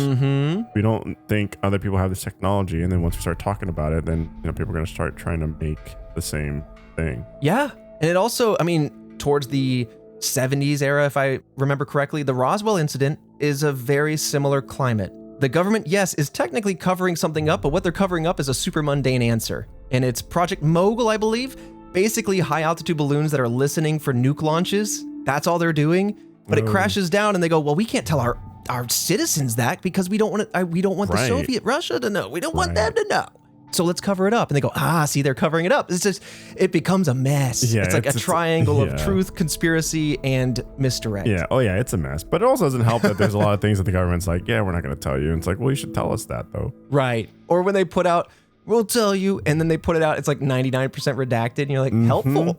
we don't think other people have this technology. And then once we start talking about it, then, you know, people are going to start trying to make the same thing. Yeah. And it also, I mean, towards the 70s era, if I remember correctly, the Roswell incident is a very similar climate. The government, yes, is technically covering something up, but what they're covering up is a super mundane answer. And it's Project Mogul, I believe. Basically high altitude balloons that are listening for nuke launches. That's all they're doing. But it crashes down and they go, well, we can't tell our citizens that because we don't want the Soviet Russia to know. We don't want them to know. So let's cover it up. And they go, see, they're covering it up. It's just, it becomes a mess. Yeah, it's like a triangle of truth, conspiracy, and misdirect. Yeah. Oh, yeah, it's a mess. But it also doesn't help that there's a lot of things that the government's like, yeah, we're not going to tell you. And it's like, well, you should tell us that, though. Right. Or when they put out, we'll tell you, and then they put it out, it's like 99% redacted, and you're like, helpful.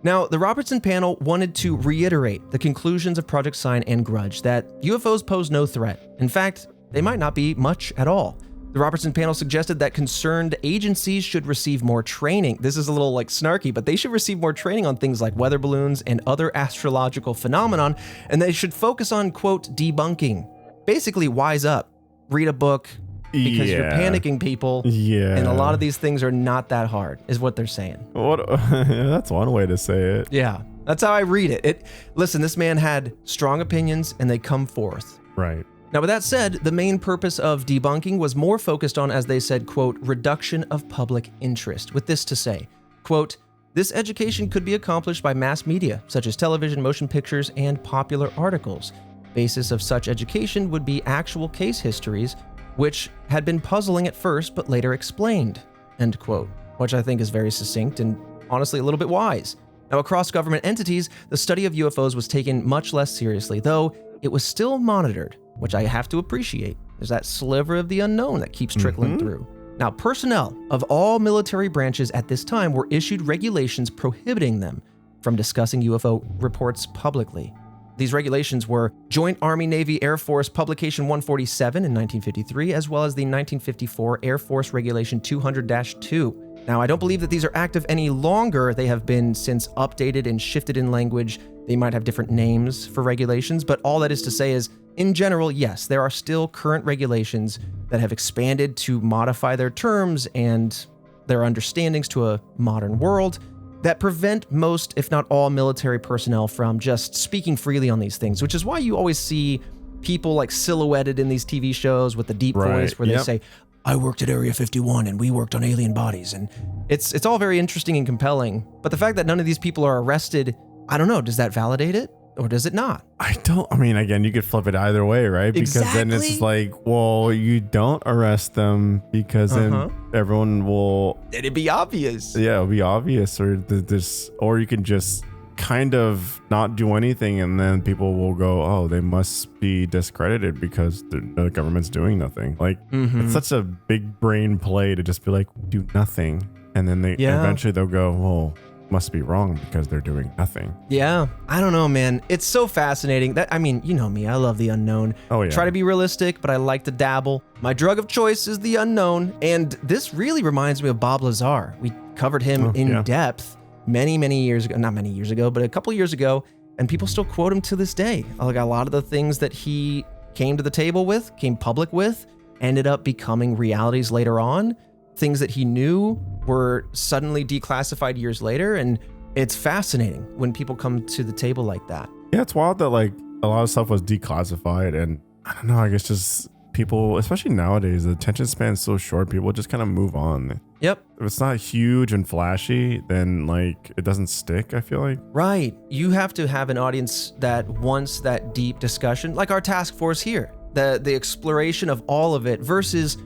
Now, the Robertson panel wanted to reiterate the conclusions of Project Sign and Grudge, that UFOs pose no threat. In fact, they might not be much at all. The Robertson panel suggested that concerned agencies should receive more training. This is a little like snarky, but they should receive more training on things like weather balloons and other astrological phenomenon, and they should focus on, quote, debunking. Basically, wise up, read a book, because you're panicking people. Yeah. And a lot of these things are not that hard, is what they're saying. That's one way to say it. Yeah. That's how I read it. Listen, this man had strong opinions and they come forth. Right. Now, with that said, the main purpose of debunking was more focused on, as they said, quote, reduction of public interest, with this to say, quote, this education could be accomplished by mass media, such as television, motion pictures, and popular articles. Basis of such education would be actual case histories, which had been puzzling at first, but later explained, end quote, which I think is very succinct and honestly a little bit wise. Now, across government entities, the study of UFOs was taken much less seriously, though it was still monitored, which I have to appreciate. There's that sliver of the unknown that keeps trickling through. Now, personnel of all military branches at this time were issued regulations prohibiting them from discussing UFO reports publicly. These regulations were Joint Army Navy Air Force Publication 147 in 1953, as well as the 1954 Air Force Regulation 200-2. Now, I don't believe that these are active any longer. They have been since updated and shifted in language. They might have different names for regulations, but all that is to say is, in general, yes, there are still current regulations that have expanded to modify their terms and their understandings to a modern world that prevent most, if not all, military personnel from just speaking freely on these things, which is why you always see people like silhouetted in these TV shows with the deep voice where they say, I worked at Area 51 and we worked on alien bodies. And it's all very interesting and compelling. But the fact that none of these people are arrested, I don't know, does that validate it or does it not? I mean, again, you could flip it either way, right? Because then it's like, well, you don't arrest them because then everyone will... It'd be obvious. Yeah, it'll be obvious. Or you can just kind of not do anything and then people will go, oh, they must be discredited because the government's doing nothing. Like, it's such a big brain play to just be like, do nothing. And then eventually they'll go, well, must be wrong because they're doing nothing. Yeah, I don't know, man. It's so fascinating. I mean, you know me, I love the unknown. Oh yeah. Try to be realistic, but I like to dabble. My drug of choice is the unknown, and this really reminds me of Bob Lazar. We covered him in depth many years ago. Not many years ago, but a couple years ago, and people still quote him to this day. Like a lot of the things that he came to the table with, came public with, ended up becoming realities later on. Things that he knew were suddenly declassified years later, and it's fascinating when people come to the table like that. Yeah, it's wild that like a lot of stuff was declassified, and I don't know, I guess just people, especially nowadays, the attention span is so short, people just kind of move on. Yep. If it's not huge and flashy, then like it doesn't stick, I feel like. Right. You have to have an audience that wants that deep discussion, like our task force here, the exploration of all of it versus,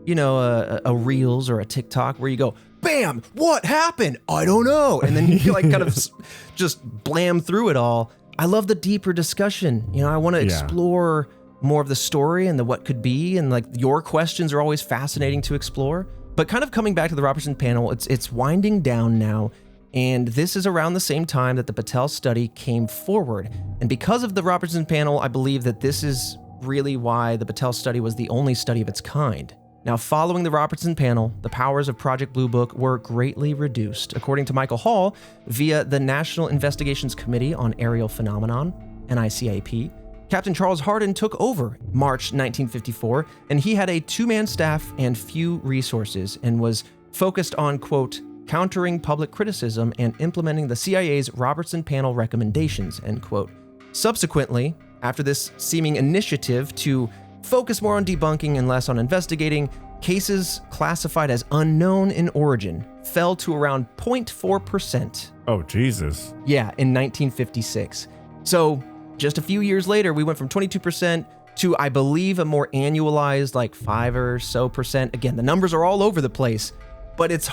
you know, a Reels or a TikTok where you go, bam, what happened? I don't know. And then you like kind of just blam through it all. I love the deeper discussion. You know, I want to explore more of the story and the what could be. And like your questions are always fascinating to explore. But kind of coming back to the Robertson panel, it's winding down now. And this is around the same time that the Patel study came forward. And because of the Robertson panel, I believe that this is really why the Patel study was the only study of its kind. Now, following the Robertson panel, the powers of Project Blue Book were greatly reduced, according to Michael Hall, via the National Investigations Committee on Aerial Phenomenon, NICAP. Captain Charles Hardin took over March 1954, and he had a two-man staff and few resources and was focused on, quote, countering public criticism and implementing the CIA's Robertson panel recommendations, end quote. Subsequently, after this seeming initiative to focus more on debunking and less on investigating, cases classified as unknown in origin fell to around 0.4%. Oh, Jesus. Yeah, in 1956. So just a few years later, we went from 22% to, I believe, a more annualized like 5 or so percent. Again, the numbers are all over the place, but it's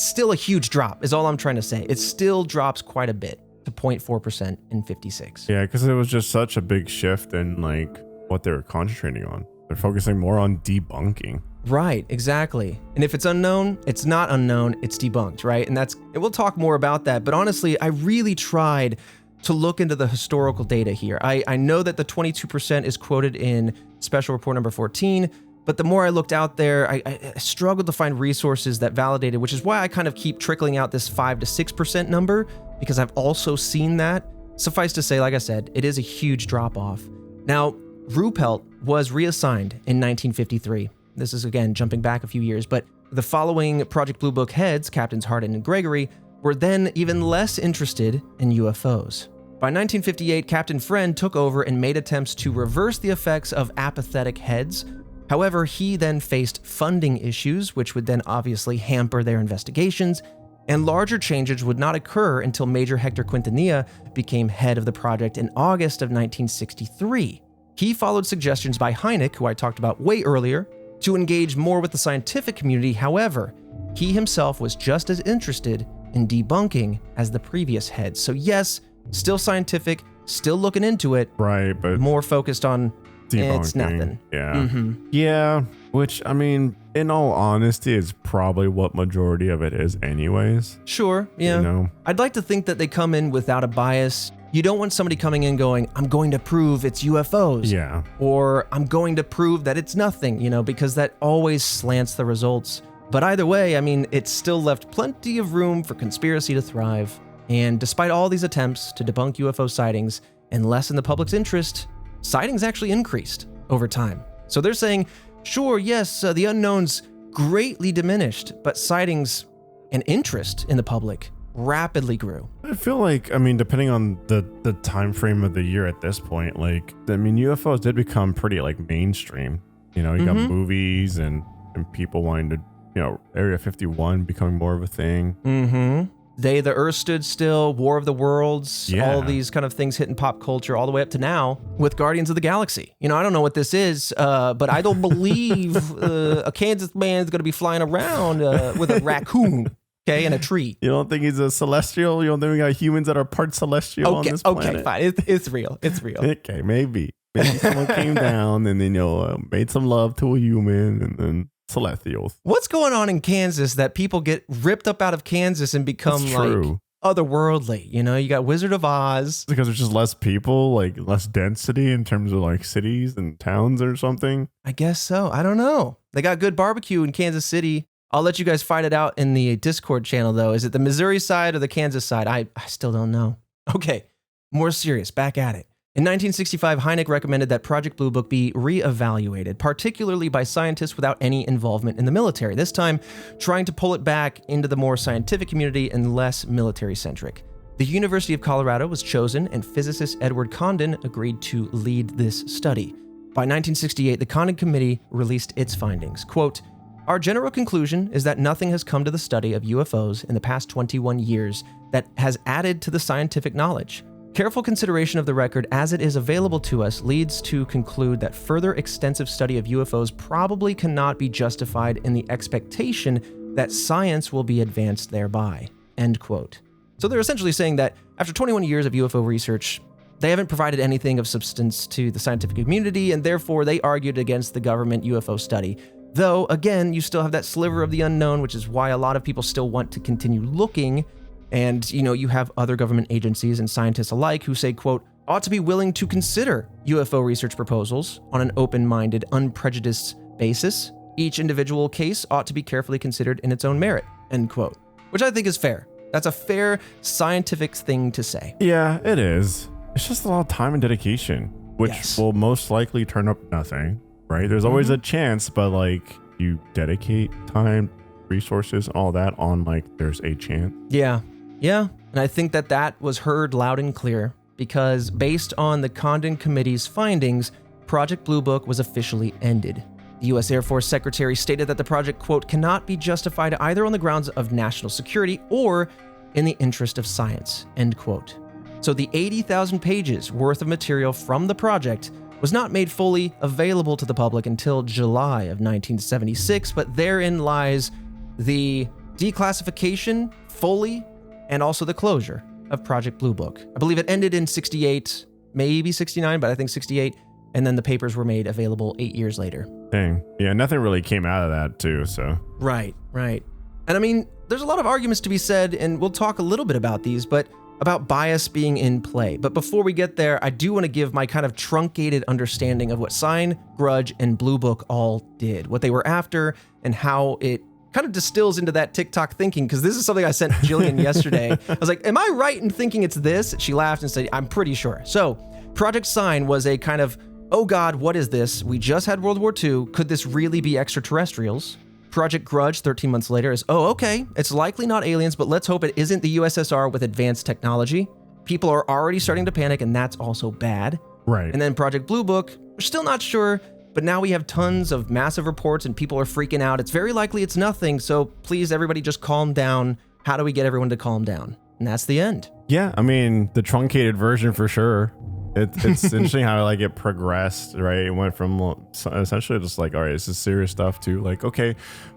still a huge drop is all I'm trying to say. It still drops quite a bit to 0.4% in 56. Yeah, because it was just such a big shift in like what they were concentrating on. They're focusing more on debunking. Right, exactly. And if it's unknown, it's not unknown, it's debunked, right? And we'll talk more about that. But honestly, I really tried to look into the historical data here. I know that the 22% is quoted in Special Report number 14, but the more I looked out there, I struggled to find resources that validated, which is why I kind of keep trickling out this 5 to 6% number, because I've also seen that. Suffice to say, like I said, it is a huge drop off. Now, Ruppelt was reassigned in 1953. This is, again, jumping back a few years, but the following Project Blue Book heads, Captains Hardin and Gregory, were then even less interested in UFOs. By 1958, Captain Friend took over and made attempts to reverse the effects of apathetic heads. However, he then faced funding issues, which would then obviously hamper their investigations, and larger changes would not occur until Major Hector Quintanilla became head of the project in August of 1963. He followed suggestions by Hynek, who I talked about way earlier, to engage more with the scientific community. However, he himself was just as interested in debunking as the previous head. So yes, still scientific, still looking into it, right? But more focused on debunking. It's nothing. Yeah. Yeah. Which, I mean, in all honesty, is probably what majority of it is anyways. Sure. Yeah. You know? I'd like to think that they come in without a bias. You don't want somebody coming in going, I'm going to prove it's UFOs. Yeah. Or I'm going to prove that it's nothing, because that always slants the results. But either way, I mean, it still left plenty of room for conspiracy to thrive. And despite all these attempts to debunk UFO sightings and lessen the public's interest, sightings actually increased over time. So they're saying, sure, yes, the unknown's greatly diminished, but sightings and interest in the public rapidly grew. I feel like, I mean, depending on the time frame of the year at this point, like, I mean, UFOs did become pretty like mainstream. You know, you got movies and people wanting to, you know, Area 51 becoming more of a thing. Day the Earth Stood Still, War of the Worlds, all these kind of things hitting pop culture all the way up to now with Guardians of the Galaxy. You know, I don't know what this is, but I don't believe a Kansas man's going to be flying around with a raccoon, okay, and a tree. You don't think he's a celestial? You don't think we got humans that are part celestial on this planet? Okay, fine. It's real. It's real. Okay, maybe. Maybe someone came down and then, you know, made some love to a human and then celestials. What's going on in Kansas that people get ripped up out of Kansas and become like otherworldly? You know, you got Wizard of Oz. Because there's just less people, like less density in terms of like cities and towns or something. I guess so. I don't know. They got good barbecue in Kansas City. I'll let you guys fight it out in the Discord channel, though. Is it the Missouri side or the Kansas side? I still don't know. Okay, more serious. Back at it. In 1965, Hynek recommended that Project Blue Book be reevaluated, particularly by scientists without any involvement in the military, this time trying to pull it back into the more scientific community and less military-centric. The University of Colorado was chosen, and physicist Edward Condon agreed to lead this study. By 1968, the Condon Committee released its findings. Quote, "Our general conclusion is that nothing has come to the study of UFOs in the past 21 years that has added to the scientific knowledge. Careful consideration of the record as it is available to us leads to conclude that further extensive study of UFOs probably cannot be justified in the expectation that science will be advanced thereby." End quote. So they're essentially saying that after 21 years of UFO research, they haven't provided anything of substance to the scientific community, and therefore they argued against the government UFO study. Though, again, you still have that sliver of the unknown, which is why a lot of people still want to continue looking. And, you know, you have other government agencies and scientists alike who say, quote, ought to be willing to consider UFO research proposals on an open-minded, unprejudiced basis. Each individual case ought to be carefully considered in its own merit, end quote. Which I think is fair. That's a fair scientific thing to say. Yeah, it is. It's just a lot of time and dedication, which will most likely turn up nothing, right? There's always a chance, but like you dedicate time, resources, all that on like there's a chance. Yeah, and I think that was heard loud and clear because based on the Condon Committee's findings, Project Blue Book was officially ended. The U.S. Air Force Secretary stated that the project, quote, cannot be justified either on the grounds of national security or in the interest of science, end quote. So the 80,000 pages worth of material from the project was not made fully available to the public until July of 1976, but therein lies the declassification fully and also the closure of Project Blue Book. I believe it ended in 68, maybe 69, but I think 68, and then the papers were made available 8 years later. Dang. Yeah, nothing really came out of that too, so. Right. And I mean, there's a lot of arguments to be said, and we'll talk a little bit about these, but about bias being in play. But before we get there, I do want to give my kind of truncated understanding of what Sign, Grudge, and Blue Book all did, what they were after, and how it kind of distills into that TikTok thinking, because this is something I sent Jillian yesterday. I was like, am I right in thinking it's this? She laughed and said, I'm pretty sure. So Project Sign was a kind of, oh God, what is this? We just had World War II. Could this really be extraterrestrials? Project Grudge, 13 months later, is, oh, okay, it's likely not aliens, but let's hope it isn't the USSR with advanced technology. People are already starting to panic, and that's also bad. Right. And then Project Blue Book, we're still not sure, but now we have tons of massive reports and people are freaking out. It's very likely it's nothing, so please, everybody, just calm down. How do we get everyone to calm down? And that's the end. Yeah, I mean, the truncated version for sure. It's interesting how like it progressed, right? It went from essentially just like, all right, this is serious stuff to like, okay,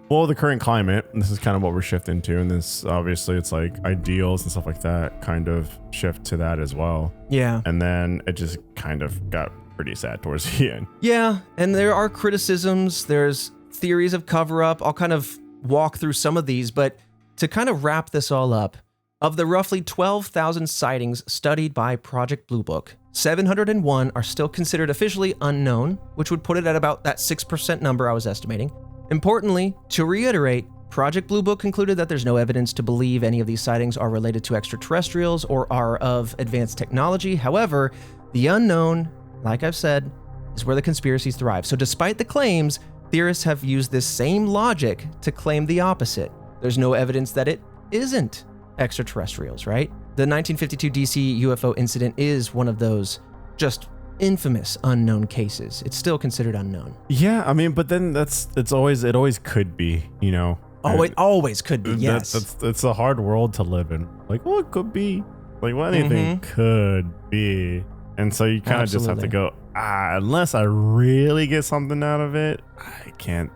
well, the current climate, and this is kind of what we're shifting to. And this, obviously, it's like ideals and stuff like that kind of shift to that as well. Yeah. And then it just kind of got pretty sad towards the end. Yeah, and there are criticisms, there's theories of cover-up. I'll kind of walk through some of these, but to kind of wrap this all up, of the roughly 12,000 sightings studied by Project Blue Book, 701 are still considered officially unknown, which would put it at about that 6% number I was estimating. Importantly, to reiterate, Project Blue Book concluded that there's no evidence to believe any of these sightings are related to extraterrestrials or are of advanced technology. However, the unknown, like I've said, is where the conspiracies thrive. So despite the claims, theorists have used this same logic to claim the opposite. There's no evidence that it isn't extraterrestrials, right? The 1952 DC UFO incident is one of those just infamous unknown cases. It's still considered unknown. Yeah, I mean, but then it always could be, you know. Oh, it always could be, yes. It's a hard world to live in. Like, well, it could be. Like, well, anything could be. And so you kind of just have to go, unless I really get something out of it, I don't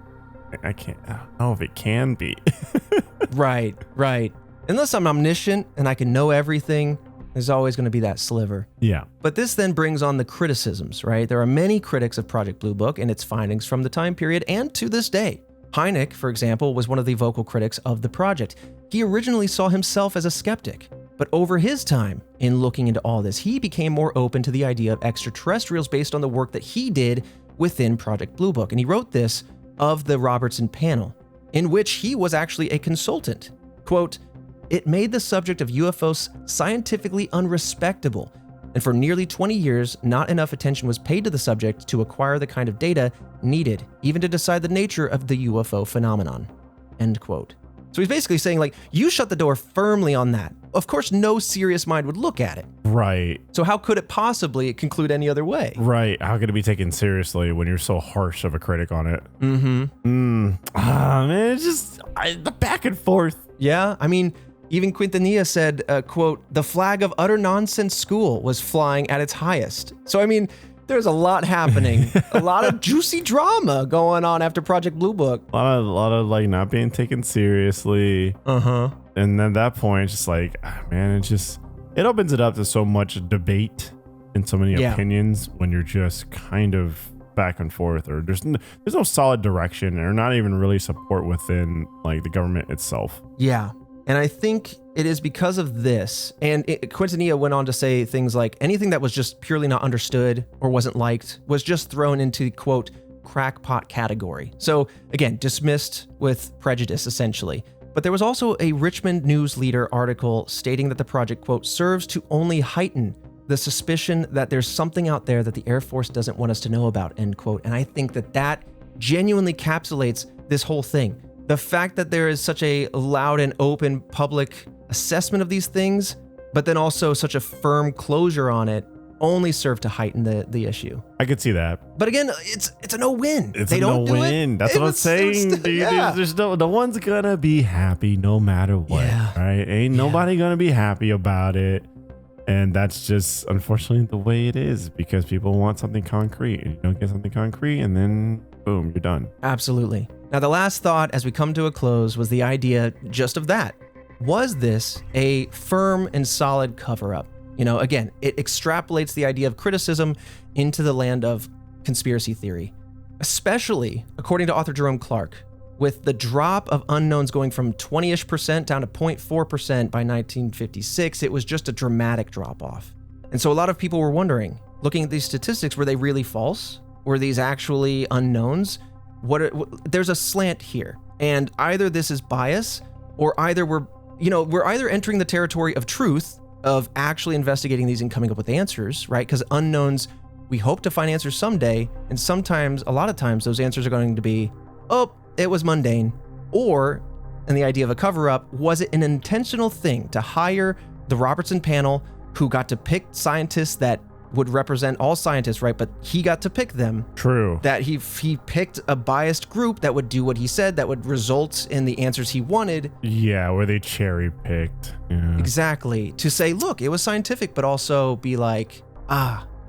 know if it can be. Right. Unless I'm omniscient and I can know everything, there's always going to be that sliver. Yeah. But this then brings on the criticisms, right? There are many critics of Project Blue Book and its findings from the time period and to this day. Hynek, for example, was one of the vocal critics of the project. He originally saw himself as a skeptic, but over his time in looking into all this, he became more open to the idea of extraterrestrials based on the work that he did within Project Blue Book. And he wrote this of the Robertson panel, in which he was actually a consultant. Quote, "It made the subject of UFOs scientifically unrespectable, and for nearly 20 years, not enough attention was paid to the subject to acquire the kind of data needed, even to decide the nature of the UFO phenomenon." End quote. So he's basically saying, like, you shut the door firmly on that. Of course, no serious mind would look at it. Right. So how could it possibly conclude any other way? Right. How could it be taken seriously when you're so harsh of a critic on it? Mm-hmm. Man, it's just the back and forth. Yeah, I mean, even Quintanilla said, quote, "The flag of utter nonsense school was flying at its highest." So, I mean, there's a lot happening, a lot of juicy drama going on after Project Blue Book. A lot of like not being taken seriously. And then at that point, it's just like, man, it opens it up to so much debate and so many opinions when you're just kind of back and forth, or there's no solid direction, or not even really support within like the government itself. Yeah. And I think it is because of this. And Quintanilla went on to say things like anything that was just purely not understood or wasn't liked was just thrown into, quote, crackpot category. So again, dismissed with prejudice, essentially. But there was also a Richmond News Leader article stating that the project, quote, serves to only heighten the suspicion that there's something out there that the Air Force doesn't want us to know about, end quote. And I think that genuinely encapsulates this whole thing. The fact that there is such a loud and open public assessment of these things, but then also such a firm closure on it, only serve to heighten the issue. I could see that. But again, it's a no-win. It's a no-win. That's what I'm saying. There's no one's gonna be happy no matter what. Yeah. Right? Ain't nobody gonna be happy about it. And that's just unfortunately the way it is, because people want something concrete, and you don't get something concrete, and then boom, you're done. Absolutely. Now, the last thought as we come to a close was the idea just of that. Was this a firm and solid cover-up? You know, again, it extrapolates the idea of criticism into the land of conspiracy theory, especially according to author Jerome Clark, with the drop of unknowns going from 20-ish% down to 0.4% by 1956. It was just a dramatic drop-off. And so a lot of people were wondering, looking at these statistics, were they really false? Were these actually unknowns? There's a slant here, and either this is bias, or either we're either entering the territory of truth, of actually investigating these and coming up with answers, right? Because unknowns, we hope to find answers someday, and sometimes, a lot of times, those answers are going to be, oh, it was mundane. Or, and the idea of a cover-up, was it an intentional thing to hire the Robertson panel, who got to pick scientists that would represent all scientists, right? But he got to pick them. True. That he picked a biased group that would do what he said, that would result in the answers he wanted. Yeah, where they cherry picked. Yeah. Exactly. To say, look, it was scientific, but also be like,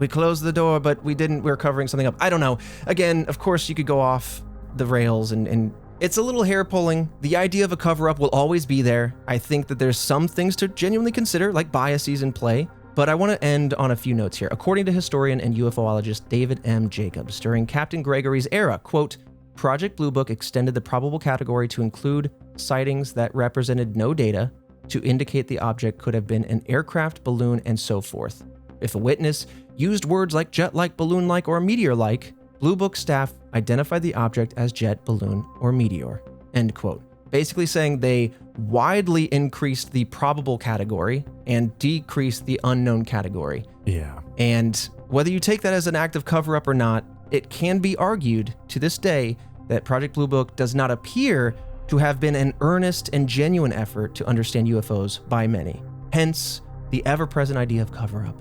we closed the door, but we're covering something up. I don't know. Again, of course, you could go off the rails, and it's a little hair pulling. The idea of a cover up will always be there. I think that there's some things to genuinely consider, like biases in play. But I want to end on a few notes here. According to historian and UFOologist David M. Jacobs, during Captain Gregory's era, quote, Project Blue Book extended the probable category to include sightings that represented no data to indicate the object could have been an aircraft, balloon, and so forth. If a witness used words like jet-like, balloon-like, or meteor-like, Blue Book staff identified the object as jet, balloon, or meteor, end quote. Basically saying they widely increased the probable category and decreased the unknown category. Yeah. And whether you take that as an act of cover-up or not, it can be argued to this day that Project Blue Book does not appear to have been an earnest and genuine effort to understand UFOs by many. Hence, the ever-present idea of cover-up.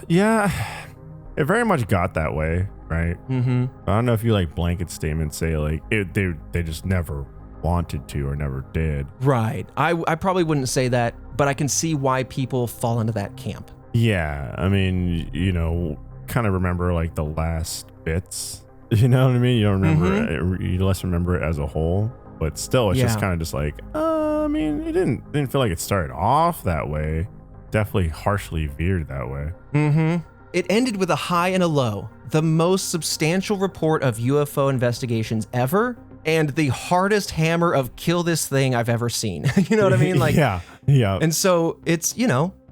Yeah. it very much got that way, right? Mm-hmm. I don't know if you like blanket statements say like they just never wanted to or never did. Right. I probably wouldn't say that, but I can see why people fall into that camp. Yeah, I mean, kind of remember like the last bits. You know what I mean? You don't remember it, you less remember it as a whole, but still, it's just kind of just like, I mean, it didn't feel like it started off that way. Definitely harshly veered that way. Mm-hmm. It ended with a high and a low, the most substantial report of UFO investigations ever, and the hardest hammer of kill this thing I've ever seen. You know what I mean? Like, yeah. And so it's,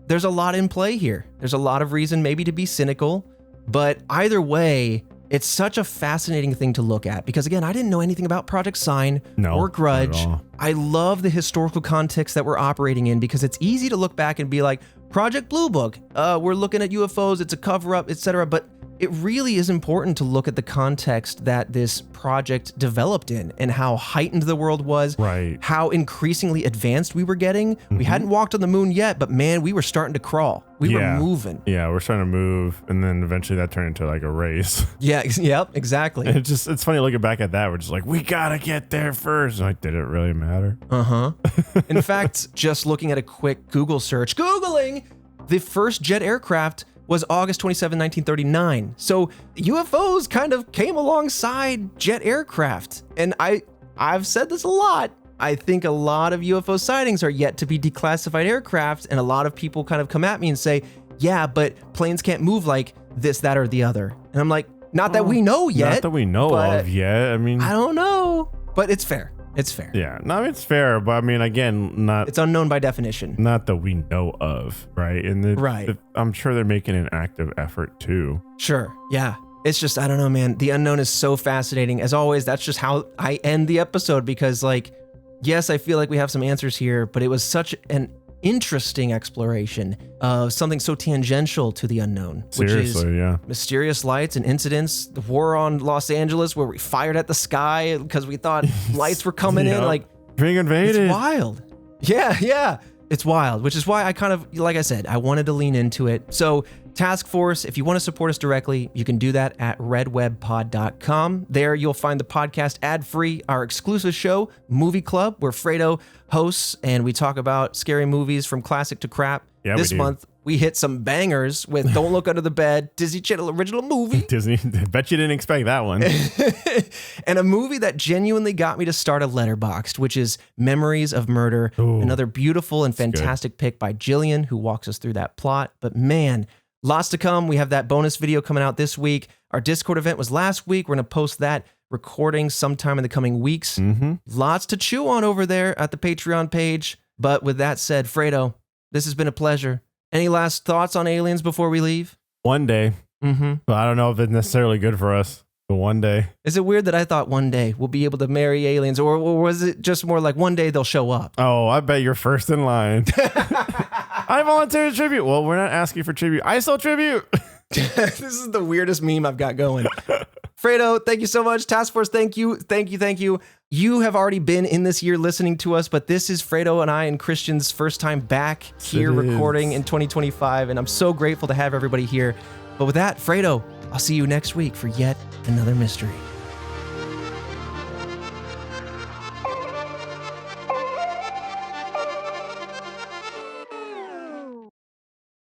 there's a lot in play here. There's a lot of reason maybe to be cynical, but either way, it's such a fascinating thing to look at because, again, I didn't know anything about Project Sign or Grudge. I love the historical context that we're operating in because it's easy to look back and be like, Project Blue Book, we're looking at UFOs, it's a cover-up, etc. But it really is important to look at the context that this project developed in and how heightened the world was, right? How increasingly advanced we were getting. We hadn't walked on the moon yet, but man, we were starting to crawl. We were moving. Yeah, we're starting to move, and then eventually that turned into like a race. Yeah, yep, exactly. And it's funny looking back at that. We're just like, we gotta get there first. Like, did it really matter? In fact, just looking at a quick Google search, Googling, the first jet aircraft was August 27, 1939. So UFOs kind of came alongside jet aircraft. And I've said this a lot. I think a lot of UFO sightings are yet to be declassified aircraft. And a lot of people kind of come at me and say, yeah, but planes can't move like this, that, or the other. And I'm like, not that we know yet. Not that we know of yet. I mean, I don't know, but it's fair. It's fair. Yeah, no, it's fair, but I mean, again, it's unknown by definition. Not that we know of, right? And I'm sure they're making an active effort too. Sure, yeah. It's just, I don't know, man. The unknown is so fascinating. As always, that's just how I end the episode because, like, yes, I feel like we have some answers here, but it was such an interesting exploration of something so tangential to the unknown, which is mysterious lights and incidents, the war on Los Angeles where we fired at the sky because we thought lights were coming in, like being invaded. It's wild. Yeah. It's wild, which is why I kind of, like I said, I wanted to lean into it. So Task Force, if you want to support us directly, you can do that at redwebpod.com. There you'll find the podcast ad-free, our exclusive show, Movie Club, where Fredo hosts and we talk about scary movies from classic to crap. Yeah, this month, we hit some bangers with Don't Look Under the Bed, Disney Channel original movie. Disney, bet you didn't expect that one. And a movie that genuinely got me to start a Letterboxd, which is Memories of Murder. Ooh, another beautiful and fantastic pick by Jillian, who walks us through that plot. But man, lots to come. We have that bonus video coming out this week. Our Discord event was last week. We're going to post that recording sometime in the coming weeks. Lots to chew on over there at the Patreon page. But with that said, Fredo, this has been a pleasure. Any last thoughts on aliens before we leave? One day. But I don't know if it's necessarily good for us, but one day. Is it weird that I thought one day we'll be able to marry aliens, or was it just more like one day they'll show up? Oh, I bet you're first in line. I volunteer tribute. Well, we're not asking for tribute. I sell tribute. This is the weirdest meme I've got going. Fredo, thank you so much. Task Force, thank you. You have already been in this year listening to us, but this is Fredo and I and Christian's first time back here recording in 2025, and I'm so grateful to have everybody here. But with that, Fredo, I'll see you next week for yet another mystery.